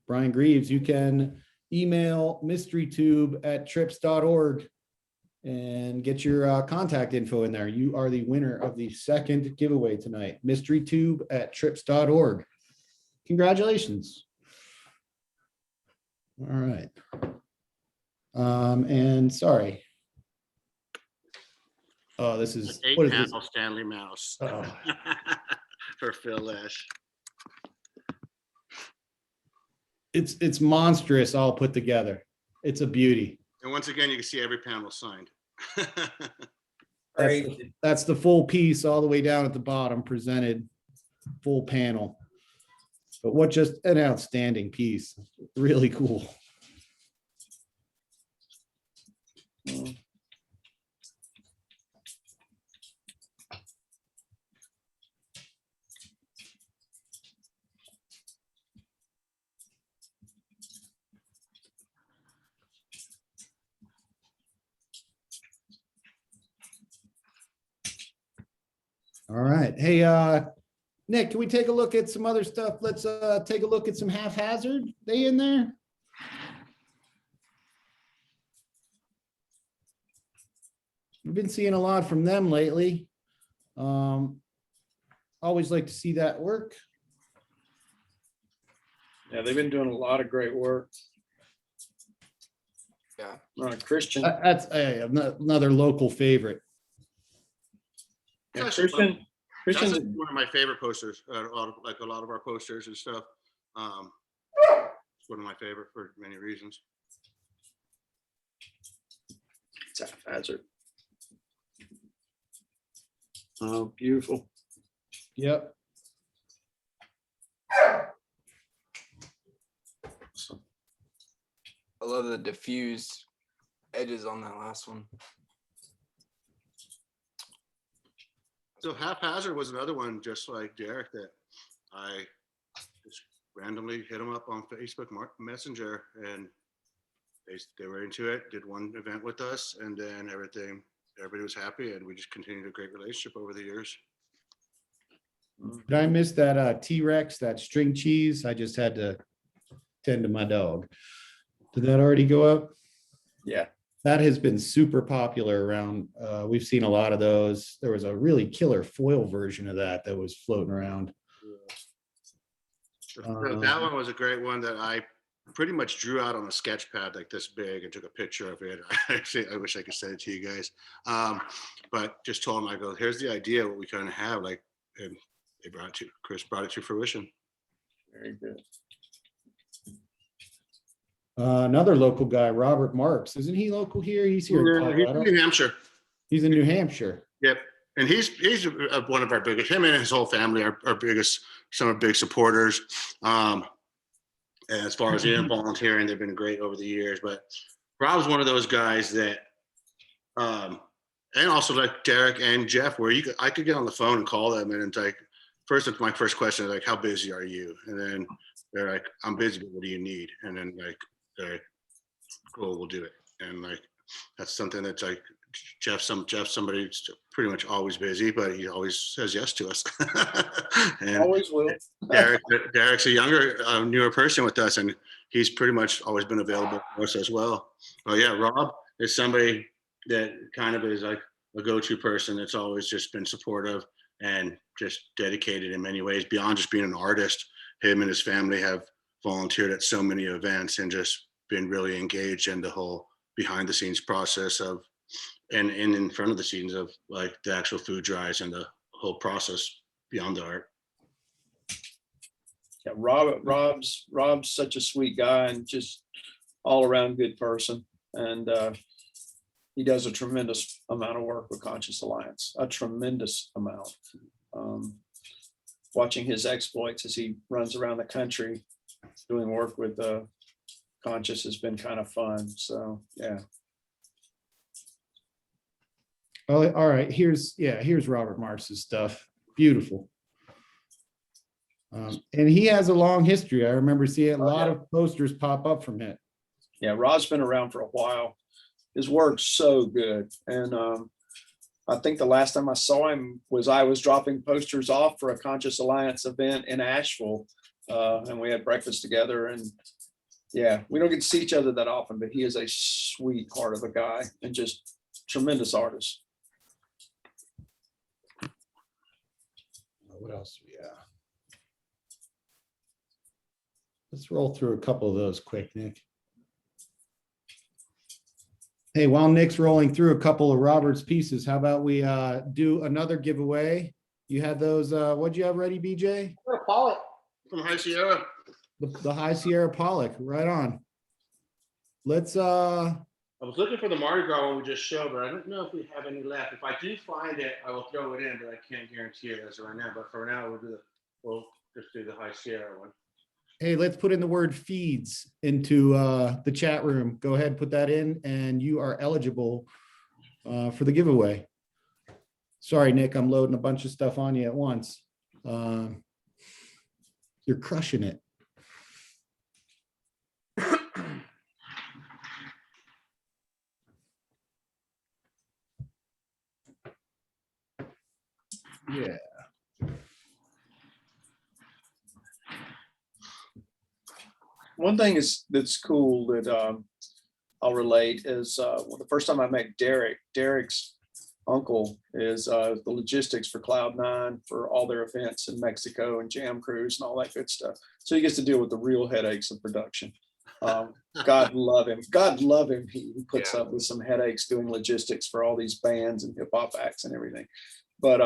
Brian Greaves, you can email mysterytube@trips.org and get your contact info in there. You are the winner of the second giveaway tonight. mysterytube@trips.org. Congratulations. All right. And sorry. Oh, this is, Eight what is this? panel Stanley Mouse Oh, for Phil Lesh. it's monstrous all put together. It's a beauty. And once again, you can see every panel signed. That's the full piece all the way down at the bottom presented, full panel. But what just an outstanding piece. Really cool. All right. Hey, Nick, can we take a look at some other stuff? Let's take a look at some haphazard. They in there? We've been seeing a lot from them lately. Always like to see that work. Yeah, they've been doing a lot of great work. Yeah. Christian. That's another local favorite. Yeah, That's Christian's one of my favorite posters, like a lot of our posters and stuff. It's one of my favorite for many reasons. it's haphazard. Oh, beautiful. Yep. I love the diffused edges on that last one. So haphazard was another one, just like Derek, that I just randomly hit them up on Facebook Messenger, and they were into it, did one event with us, and then everybody was happy, and we just continued a great relationship over the years. Did I miss that T-Rex, that string cheese? I just had to tend to my dog. Did that already go up? Yeah. That has been super popular around. We've seen a lot of those. There was a really killer foil version of that was floating around. So that one was a great one that I pretty much drew out on a sketch pad like this big and took a picture of it. Actually, I wish I could send it to you guys. But just told him, I go, here's the idea, what we kind of have, like, and Chris brought it to fruition. Very good. Another local guy, Robert Marks. Isn't he local here? He's here in He's Colorado. in New Hampshire. He's in New Hampshire. Yep. And he's one of our biggest, him and his whole family are biggest, some of big supporters. And as far as the volunteering, they've been great over the years. But Rob's one of those guys that, and also like Derek and Jeff, where I could get on the phone and call them, and it's like, my first question is like, how busy are you? And then they're like, I'm busy, but what do you need? And then like, they're like, cool, we'll do it. And like, that's something that's like, Jeff's somebody who's pretty much always busy, but he always says yes to us. And Always will. Derek's a younger, newer person with us, and he's pretty much always been available for us as well. But yeah, Rob is somebody that kind of is like a go-to person that's always just been supportive and just dedicated in many ways beyond just being an artist. Him and his family have volunteered at so many events and just been really engaged in the whole behind the scenes process of and in front of the scenes of like the actual food drives and the whole process beyond the art. Yeah, Rob's such a sweet guy and just all around good person. And he does a tremendous amount of work with Conscious Alliance, a tremendous amount. Watching his exploits as he runs around the country doing work with Conscious has been kind of fun. So yeah. Oh, all right. Here's Robert Marks's stuff. Beautiful. And he has a long history. I remember seeing a lot of posters pop up from it. Yeah, Rod's been around for a while. His work's so good. And I think the last time I saw him was I was dropping posters off for a Conscious Alliance event in Asheville. And we had breakfast together. And yeah, we don't get to see each other that often, but he is a sweetheart of a guy and just tremendous artist. What else do we have? Let's roll through a couple of those quick, Nick. Hey, while Nick's rolling through a couple of Robert's pieces, how about we do another giveaway? You had those, what'd you have ready, BJ? Pollock from High Sierra. The High Sierra Pollock, right on. Let's I was looking for the Mardi Gras one we just showed, but I don't know if we have any left. If I do find it, I will throw it in, but I can't guarantee it as of right now. But for now, we'll just do the High Sierra one. Hey, let's put in the word feeds into the chat room. Go ahead, put that in, and you are eligible for the giveaway. Sorry, Nick, I'm loading a bunch of stuff on you at once. You're crushing it. Yeah. One thing that's cool that I'll relate is the first time I met Derek's uncle is the logistics for Cloud9 for all their events in Mexico and Jam Cruise and all that good stuff. So he gets to deal with the real headaches of production. God love him. God love him. He puts up with some headaches doing logistics for all these bands and hip hop acts and everything. But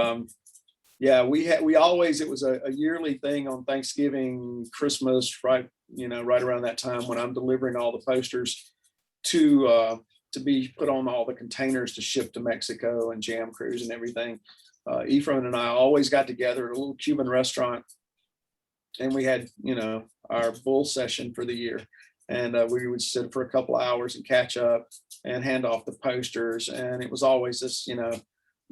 yeah, we always, it was a yearly thing on Thanksgiving, Christmas, right around that time when I'm delivering all the posters to be put on all the containers to ship to Mexico and Jam Cruise and everything. Ephraim and I always got together at a little Cuban restaurant, and we had, our bull session for the year. And we would sit for a couple of hours and catch up and hand off the posters. And it was always this,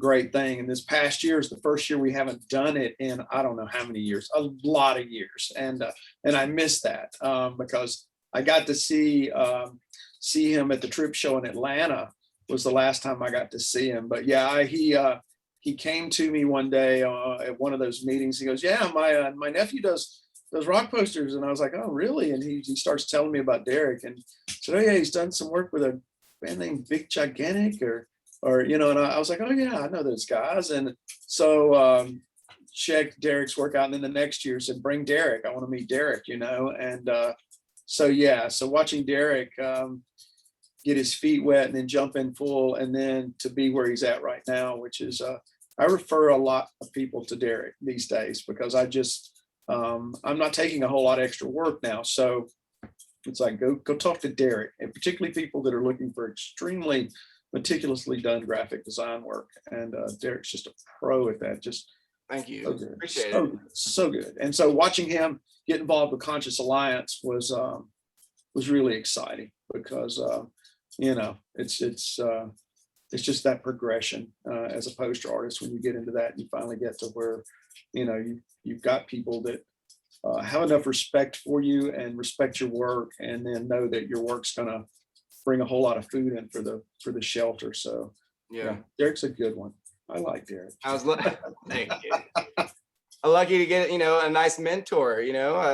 great thing. And this past year is the first year we haven't done it in, I don't know how many years, a lot of years. And I miss that because I got to see him at the Trip Show in Atlanta was the last time I got to see him. But yeah, he came to me one day at one of those meetings. He goes, yeah, my nephew does rock posters. And I was like, oh, really? And he starts telling me about Derek and said, oh yeah, he's done some work with a band named Big Gigantic or and I was like, oh yeah, I know those guys. And so checked Derek's work out. And then the next year said, bring Derek. I want to meet Derek, And so watching Derek get his feet wet and then jump in full and then to be where he's at right now, which is, I refer a lot of people to Derek these days because I just, I'm not taking a whole lot of extra work now. So it's like, go talk to Derek, and particularly people that are looking for extremely meticulously done graphic design work. And Derek's just a pro at that. Just thank you. So good. Appreciate so, it. So good. And so watching him get involved with Conscious Alliance was really exciting because it's just that progression as a poster artist. When you get into that and you finally get to where you've got people that have enough respect for you and respect your work, and then know that your work's gonna bring a whole lot of food in for the shelter. So yeah, Derek's a good one. I like Derek. Thank you. I'm lucky to get a nice mentor.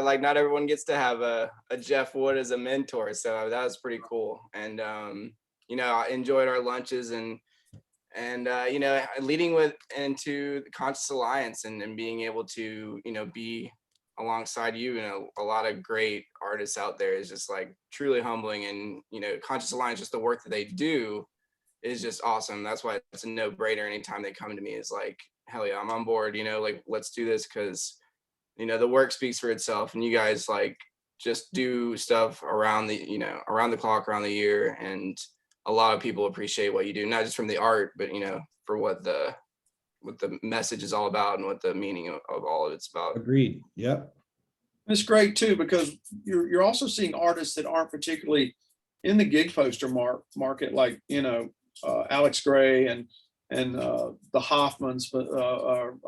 Like not everyone gets to have a Jeff Wood as a mentor, so that was pretty cool. And I enjoyed our lunches and leading into the Conscious Alliance and being able to be alongside you, a lot of great artists out there is just like truly humbling. And Conscious Alliance, just the work that they do is just awesome. That's why it's a no-brainer. Anytime they come to me, is like, hell yeah, I'm on board. Like let's do this, because the work speaks for itself, and you guys like just do stuff around the clock, around the year, and a lot of people appreciate what you do, not just from the art, but for what the message is all about and what the meaning of all of it's about. Agreed. Yep. It's great too, because you're also seeing artists that aren't particularly in the gig poster market, like Alex Gray and the Hoffmans, but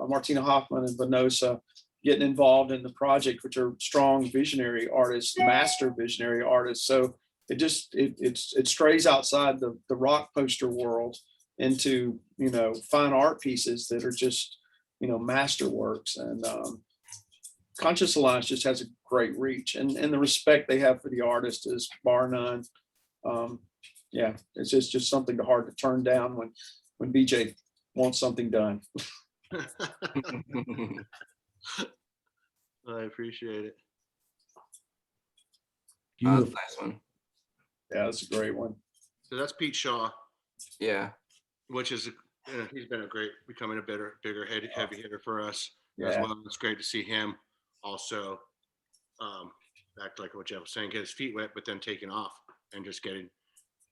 Martina Hoffman and Venosa, getting involved in the project, which are strong visionary artists, master visionary artists. So it strays outside the rock poster world into, fine art pieces that are just, masterworks. And Conscious Alliance just has a great reach, and the respect they have for the artist is bar none. Yeah, it's just something hard to turn down when BJ wants something done. I appreciate it. That was a Beautiful. nice one. Yeah, that's a great one. So that's Pete Shaw, Yeah. which is, he's been becoming a bigger heavy hitter for us as Yeah. well. It's great to see him also, act like what Jeff was saying, get his feet wet, but then taking off and just getting,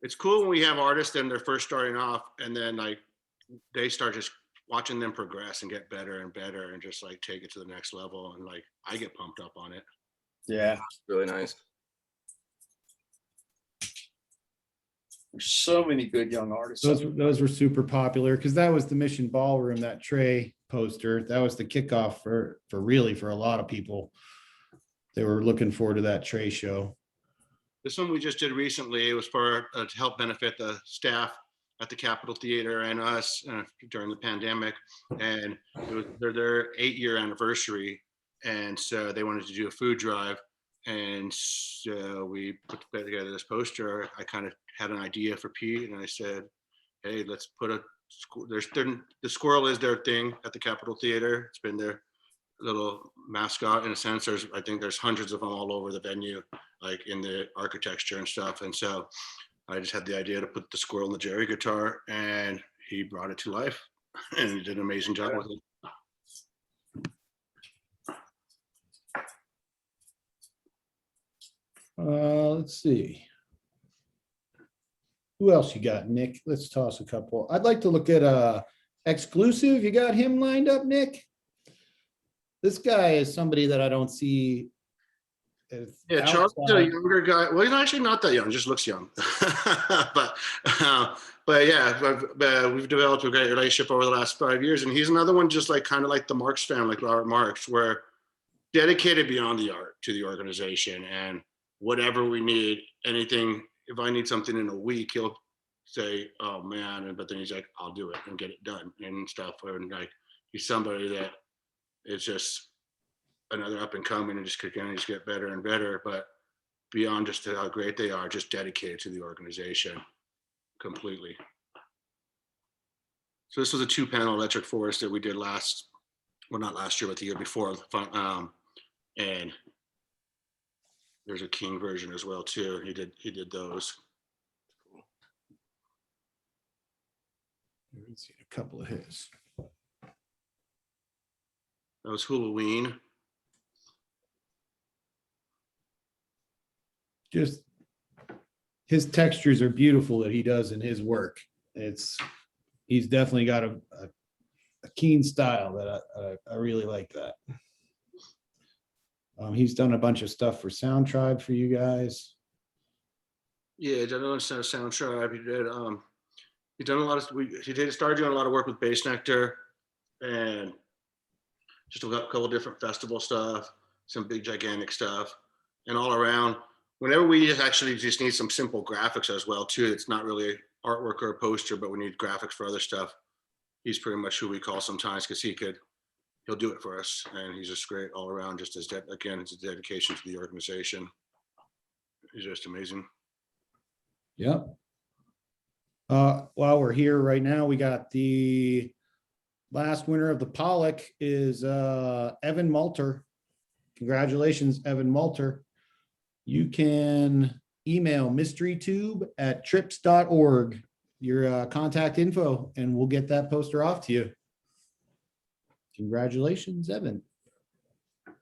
it's cool when we have artists and they're first starting off and then like they start just watching them progress and get better and better and just like take it to the next level. And like, I get pumped up on it. Yeah, Really nice. there's so many good young artists. Those were super popular because that was the Mission Ballroom, that Trey poster. That was the kickoff for a lot of people. They were looking forward to that Trey show. This one we just did recently, it was for to help benefit the staff at the Capitol Theater and us during the pandemic. And it was their 8-year anniversary. And so they wanted to do a food drive. And so we put together this poster. I kind of had an idea for Pete and I said, hey, let's put the squirrel is their thing at the Capitol Theater. It's been their little mascot in a sense. I think there's hundreds of them all over the venue, like in the architecture and stuff. And so I just had the idea to put the squirrel in the Jerry guitar and he brought it to life and he did an amazing job with it. Let's see. Who else you got, Nick? Let's toss a couple. I'd like to look at Exclusive. You got him lined up, Nick? This guy is somebody that I don't see. Yeah, Charles is a younger guy. Well, he's actually not that young, just looks young. but yeah, we've developed a great relationship over the last 5 years. And he's another one just like kind of like the Marks family, like Robert Marks, where dedicated beyond the art to the organization. And whatever we need, anything, if I need something in a week, he'll say, oh man, but then he's like, I'll do it and get it done and stuff. And like, he's somebody that is just another up and coming and just continue to get better and better, but beyond just how great they are, just dedicated to the organization completely. So this was a 2-panel electric forest that we did not last year, but the year before. And there's a King version as well too. He did those. Let's see a couple of his. That was Halloween. Just his textures are beautiful that he does in his work. He's definitely got a keen style that I really like that. He's done a bunch of stuff for Sound Tribe for you guys. Yeah, he did a lot of Sound Tribe. He done a lot of. Started doing a lot of work with Bass Nectar, and just a couple of different festival stuff, some big gigantic stuff, and all around. Whenever we actually just need some simple graphics as well too, it's not really artwork or a poster, but we need graphics for other stuff. He's pretty much who we call sometimes because he'll do it for us, and he's just great all around. Just as again, it's a dedication to the organization. He's just amazing. Yep. While we're here right now, we got the last winner of the Pollock is Evan Malter. Congratulations, Evan Malter. You can email mysterytube@trips.org your contact info, and we'll get that poster off to you. Congratulations, Evan.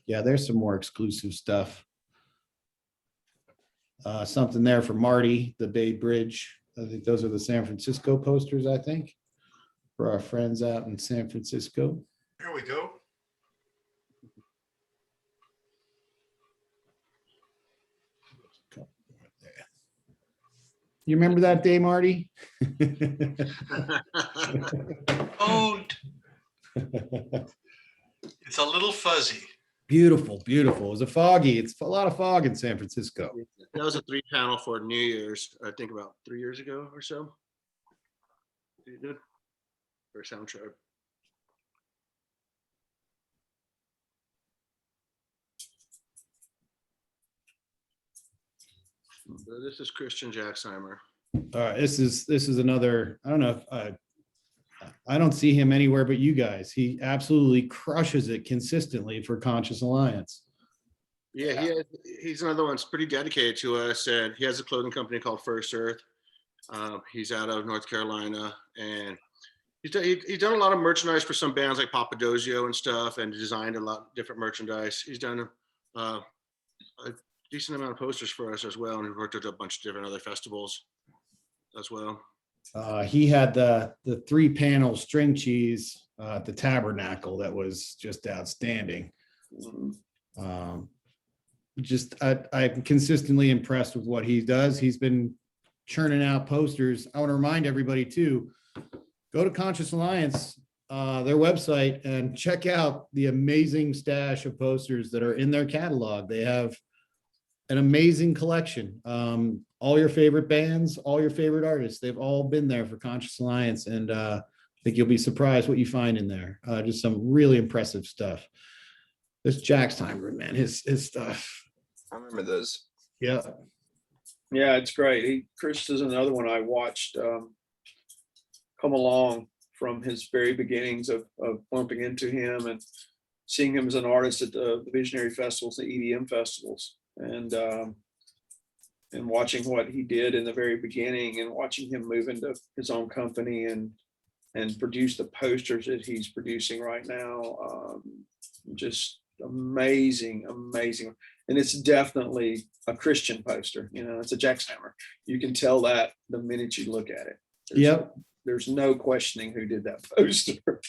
Yeah, there's some more exclusive stuff. Something there for Marty, the Bay Bridge. I think those are the San Francisco posters, I think, for our friends out in San Francisco. Here we go. You remember that day, Marty? Don't. It's a little fuzzy. Beautiful, beautiful. It was it's a lot of fog in San Francisco. That was a 3-panel for New Year's, I think about 3 years ago or so. You did for soundtrack. This is Christian Jacksheimer. All right, this is another, I don't know if I don't see him anywhere but you guys. He absolutely crushes it consistently for Conscious Alliance. Yeah, he's another one that's pretty dedicated to us, and he has a clothing company called Furthur. He's out of North Carolina, and he's done a lot of merchandise for some bands like Papadozio and stuff, and designed a lot of different merchandise. He's done a decent amount of posters for us as well, and he's worked at a bunch of different other festivals as well. He had the 3-panel string cheese at the Tabernacle that was just outstanding. I'm consistently impressed with what he does. He's been churning out posters. I want to remind everybody too, go to Conscious Alliance, their website, and check out the amazing stash of posters that are in their catalog. They have an amazing collection. All your favorite bands, all your favorite artists, they've all been there for Conscious Alliance. And I think you'll be surprised what you find in there. Just some really impressive stuff. This Jacksheimer, man, his stuff. I remember those. Yeah. Yeah, it's great. Chris is another one I watched come along from his very beginnings of bumping into him and seeing him as an artist at the Visionary festivals, the EDM festivals, and watching what he did in the very beginning, and watching him move into his own company and produce the posters that he's producing right now. Just amazing. And it's definitely a Christian poster. It's a Jacksheimer. You can tell that the minute you look at it. There's no questioning who did that poster.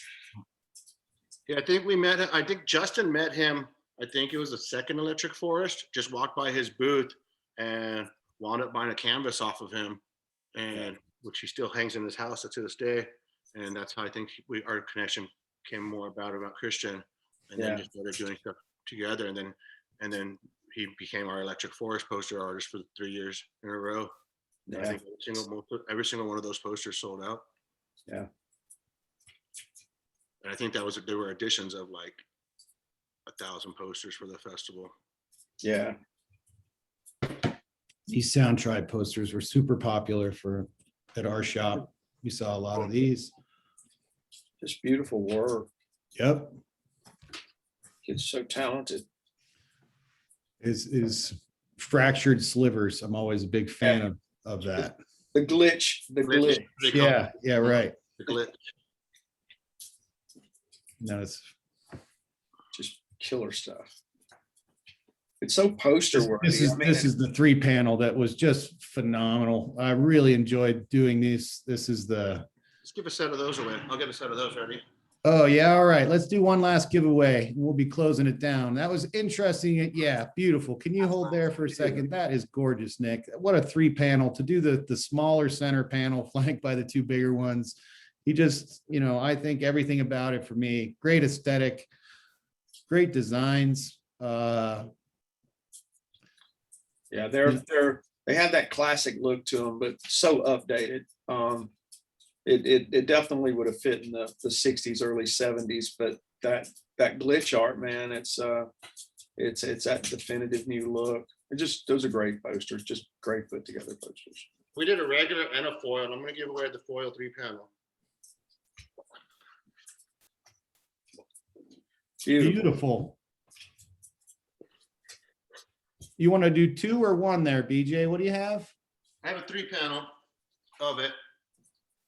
Yeah, I think Justin met him. I think it was the second Electric Forest, just walked by his booth and wound up buying a canvas off of him, and which he still hangs in his house to this day. And that's how I think our connection came more about Christian, and then just started doing stuff together. And then he became our Electric Forest poster artist for 3 years in a row. Yeah. I think every single one of those posters sold out. Yeah. And I think there were editions of like 1,000 posters for the festival. Yeah. These Sound Tribe posters were super popular at our shop. We saw a lot of these. Just beautiful work. Yep. Kid's so talented. Is Fractured Slivers. I'm always a big fan of that. The glitch. Yeah, right. The glitch. No, it's just killer stuff. It's so poster worthy. This is the 3-panel that was just phenomenal. I really enjoyed doing these. Let's give a set of those away. I'll get a set of those ready. Oh yeah, all right. Let's do one last giveaway. We'll be closing it down. That was interesting. Yeah, beautiful. Can you hold there for a second? That is gorgeous, Nick. What a 3-panel to do the smaller center panel flanked by the 2 bigger ones. He just, I think everything about it for me, great aesthetic, great designs. Yeah, they had that classic look to them, but so updated. It definitely would have fit in the 60s, early 70s, but that glitch art, man, it's that definitive new look. Those are great posters, just great put together posters. We did a regular and a foil. I'm going to give away the foil 3-panel. Beautiful. You want to do 2 or 1 there, BJ? What do you have? I have a 3-panel of it.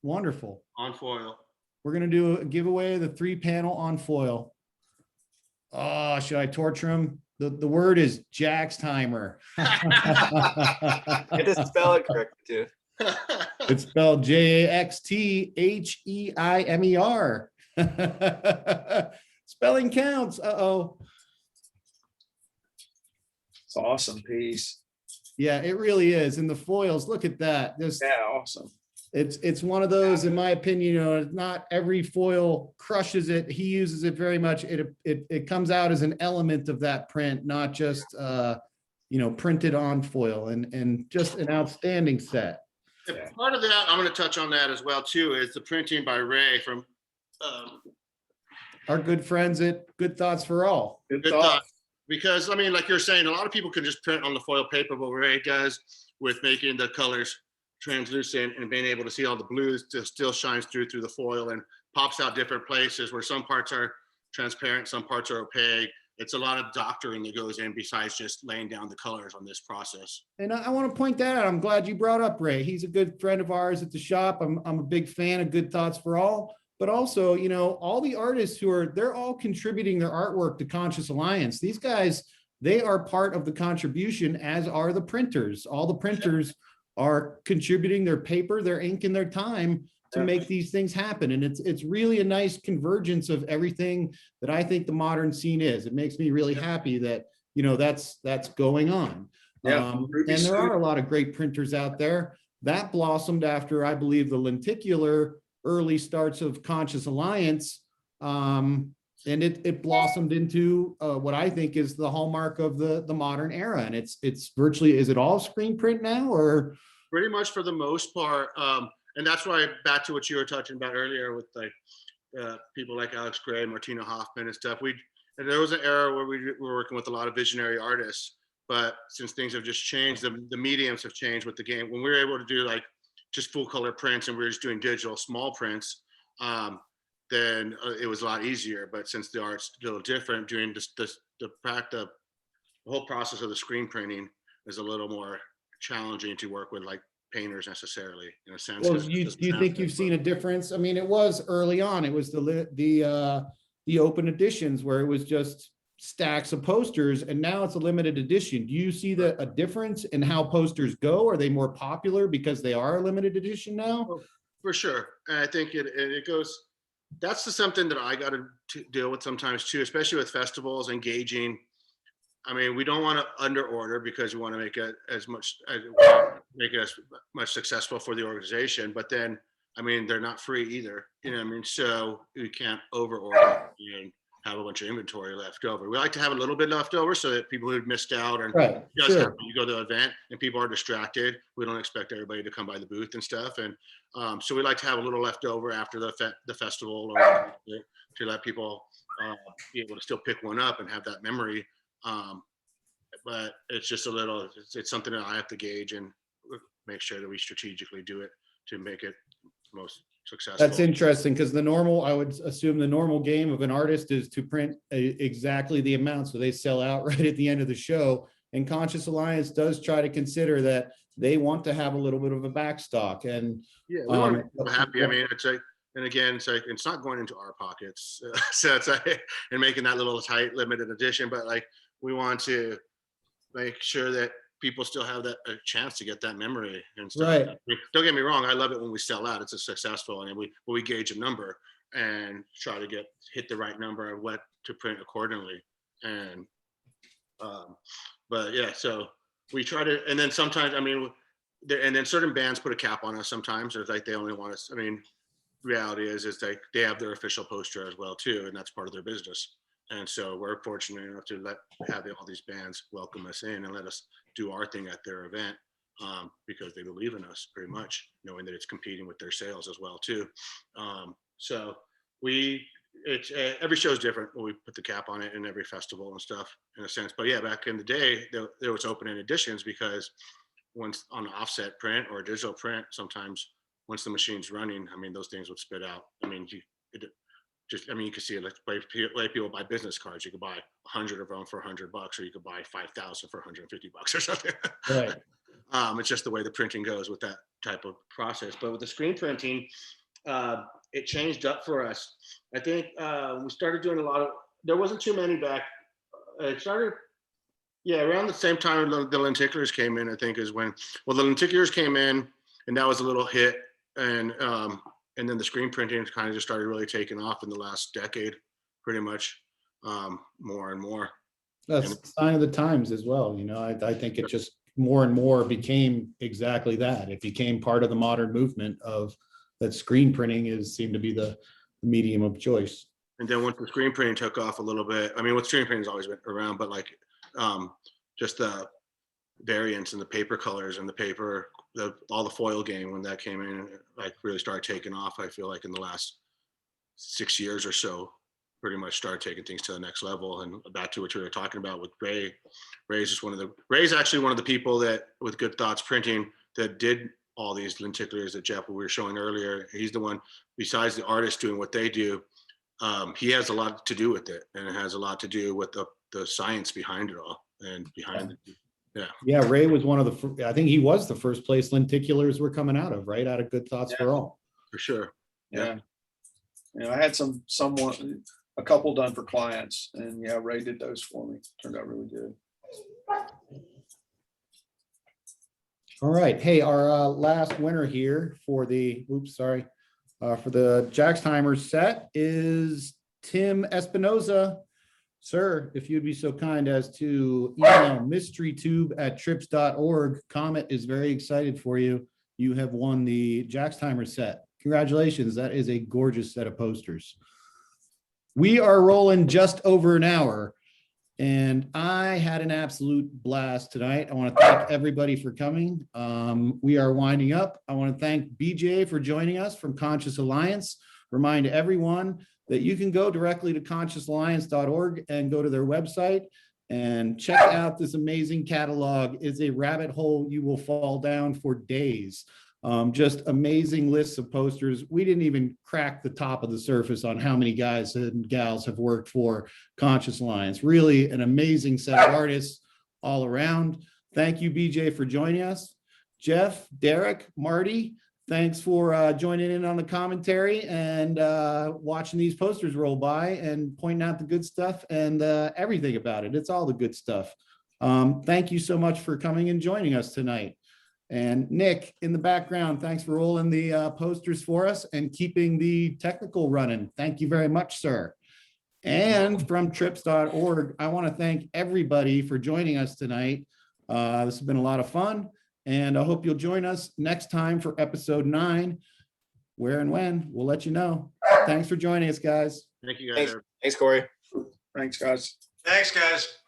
Wonderful. On foil. We're going to do a giveaway, the 3-panel on foil. Oh, should I torture him? The word is Jacksheimer. You had to spell it correctly too. It's spelled Jaxtheimer. Spelling counts. Uh-oh. It's an awesome piece. Yeah, it really is. And the foils, look at that. Yeah, awesome. It's one of those, in my opinion, not every foil crushes it. He uses it very much. It comes out as an element of that print, not just printed on foil, and just an outstanding set. And part of that, I'm going to touch on that as well too, is the printing by Ray from Our good friends at Good Thoughts for All. Good Thoughts. Because I mean, like you're saying, a lot of people can just print on the foil paper, but what Ray does with making the colors translucent and being able to see all the blues still shines through the foil and pops out different places where some parts are transparent, some parts are opaque. It's a lot of doctoring that goes in besides just laying down the colors on this process. And I want to point that out. I'm glad you brought up Ray. He's a good friend of ours at the shop. I'm a big fan of Good Thoughts for All, but also, all the artists they're all contributing their artwork to Conscious Alliance. These guys, they are part of the contribution, as are the printers. All the printers are contributing their paper, their ink, and their time to make these things happen. And it's really a nice convergence of everything that I think the modern scene is. It makes me really happy that, that's going on. And there are a lot of great printers out there. That blossomed after, I believe, the lenticular early starts of Conscious Alliance. And it blossomed into what I think is the hallmark of the modern era. And it's virtually, is it all screen print now, or? Pretty much for the most part. And that's why, back to what you were touching about earlier with like people like Alex Gray, Martina Hartman and stuff. There was an era where we were working with a lot of visionary artists, but since things have just changed, the mediums have changed with the game. When we were able to do like just full color prints and we were just doing digital small prints, then it was a lot easier. But since the art's a little different, doing the whole process of the screen printing is a little more challenging to work with like painters necessarily, in a sense. Well, do you think you've seen a difference? I mean, it was early on. It was the open editions where it was just stacks of posters, and now it's a limited edition. Do you see a difference in how posters go? Are they more popular because they are a limited edition now? Oh, for sure. And I think it goes. That's something that I got to deal with sometimes too, especially with festivals, engaging. I mean, we don't want to under order because we want to make it as much successful for the organization. But then, I mean, they're not free either. I mean, so we can't over order and have a bunch of inventory left over. We like to have a little bit left over so that people who've missed out and just happen, you go to the event and people are distracted. We don't expect everybody to come by the booth and stuff. And so we like to have a little left over after the festival, or to let people be able to still pick one up and have that memory. But it's just it's something that I have to gauge and make sure that we strategically do it to make it most successful. That's interesting, because I would assume the normal game of an artist is to print exactly the amount so they sell out right at the end of the show. And Conscious Alliance does try to consider that they want to have a little bit of a backstock. And yeah, we want to make people happy. I mean, it's like, and again, it's like, it's not going into our pockets. So it's like, and making that little tight limited edition, but like, we want to make sure that people still have a chance to get that memory and stuff. Right. I mean, don't get me wrong, I love it when we sell out. It's a successful, and we gauge a number and try to hit the right number of what to print accordingly. And but yeah, so we try to, and then sometimes, I mean, and then certain bands put a cap on us sometimes. It's like they only want us. I mean, reality is like they have their official poster as well too, and that's part of their business. And so we're fortunate enough to have all these bands welcome us in and let us do our thing at their event, because they believe in us pretty much, knowing that it's competing with their sales as well too. So every show is different when we put the cap on it in every festival and stuff, in a sense. But yeah, back in the day, there was open-end editions, because once on an offset print or a digital print, sometimes once the machine's running, I mean, those things would spit out. I mean, you can see it like people buy business cards. You could buy 100 of them for $100, or you could buy 5,000 for $150 or something. Right. It's just the way the printing goes with that type of process. But with the screen printing, it changed up for us. I think we started doing there wasn't too many back. It started, around the same time the lenticulars came in, I think is when, the lenticulars came in, and that was a little hit. And then the screen printing kind of just started really taking off in the last decade, pretty much, more and more. That's a sign of the times as well. I think it just more and more became exactly that. It became part of the modern movement of that screen printing seemed to be the medium of choice. And then once the screen printing took off a little bit, I mean, with screen printing has always been around, but like just the variants and the paper colors and the paper, all the foil game, when that came in, like really started taking off. I feel like in the last 6 years or so, pretty much started taking things to the next level. And back to what you were talking about with Ray, Ray's actually one of the people that with Good Thoughts Printing that did all these lenticulars that Jeff, we were showing earlier. He's the one, besides the artists doing what they do, he has a lot to do with it, and it has a lot to do with the science behind it all and behind it. Yeah, Ray was one of the, I think he was the first place lenticulars were coming out of, right? Out of Good Thoughts for All. For sure. Yeah. I had a couple done for clients, and yeah, Ray did those for me. Turned out really good. All right. Hey, our last winner here for the, for the Jacksheimer set is Tim Espinoza. Sir, if you'd be so kind as to email mysterytube@trips.org. Comet is very excited for you. You have won the Jacksheimer set. Congratulations. That is a gorgeous set of posters. We are rolling just over an hour, and I had an absolute blast tonight. I want to thank everybody for coming. We are winding up. I want to thank BJ for joining us from Conscious Alliance. Remind everyone that you can go directly to consciousalliance.org and go to their website and check out this amazing catalog. It's a rabbit hole you will fall down for days. Just amazing lists of posters. We didn't even crack the top of the surface on how many guys and gals have worked for Conscious Alliance. Really an amazing set of artists all around. Thank you, BJ, for joining us. Jeff, Derek, Marty, thanks for joining in on the commentary and watching these posters roll by and pointing out the good stuff and everything about it. It's all the good stuff. Thank you so much for coming and joining us tonight. And Nick, in the background, thanks for rolling the posters for us and keeping the technical running. Thank you very much, sir. And from trips.org, I want to thank everybody for joining us tonight. This has been a lot of fun, and I hope you'll join us next time for episode 9. Where and when, we'll let you know. Thanks for joining us, guys. Thank you, guys. Thanks, Corey. Thanks, guys. Thanks, guys.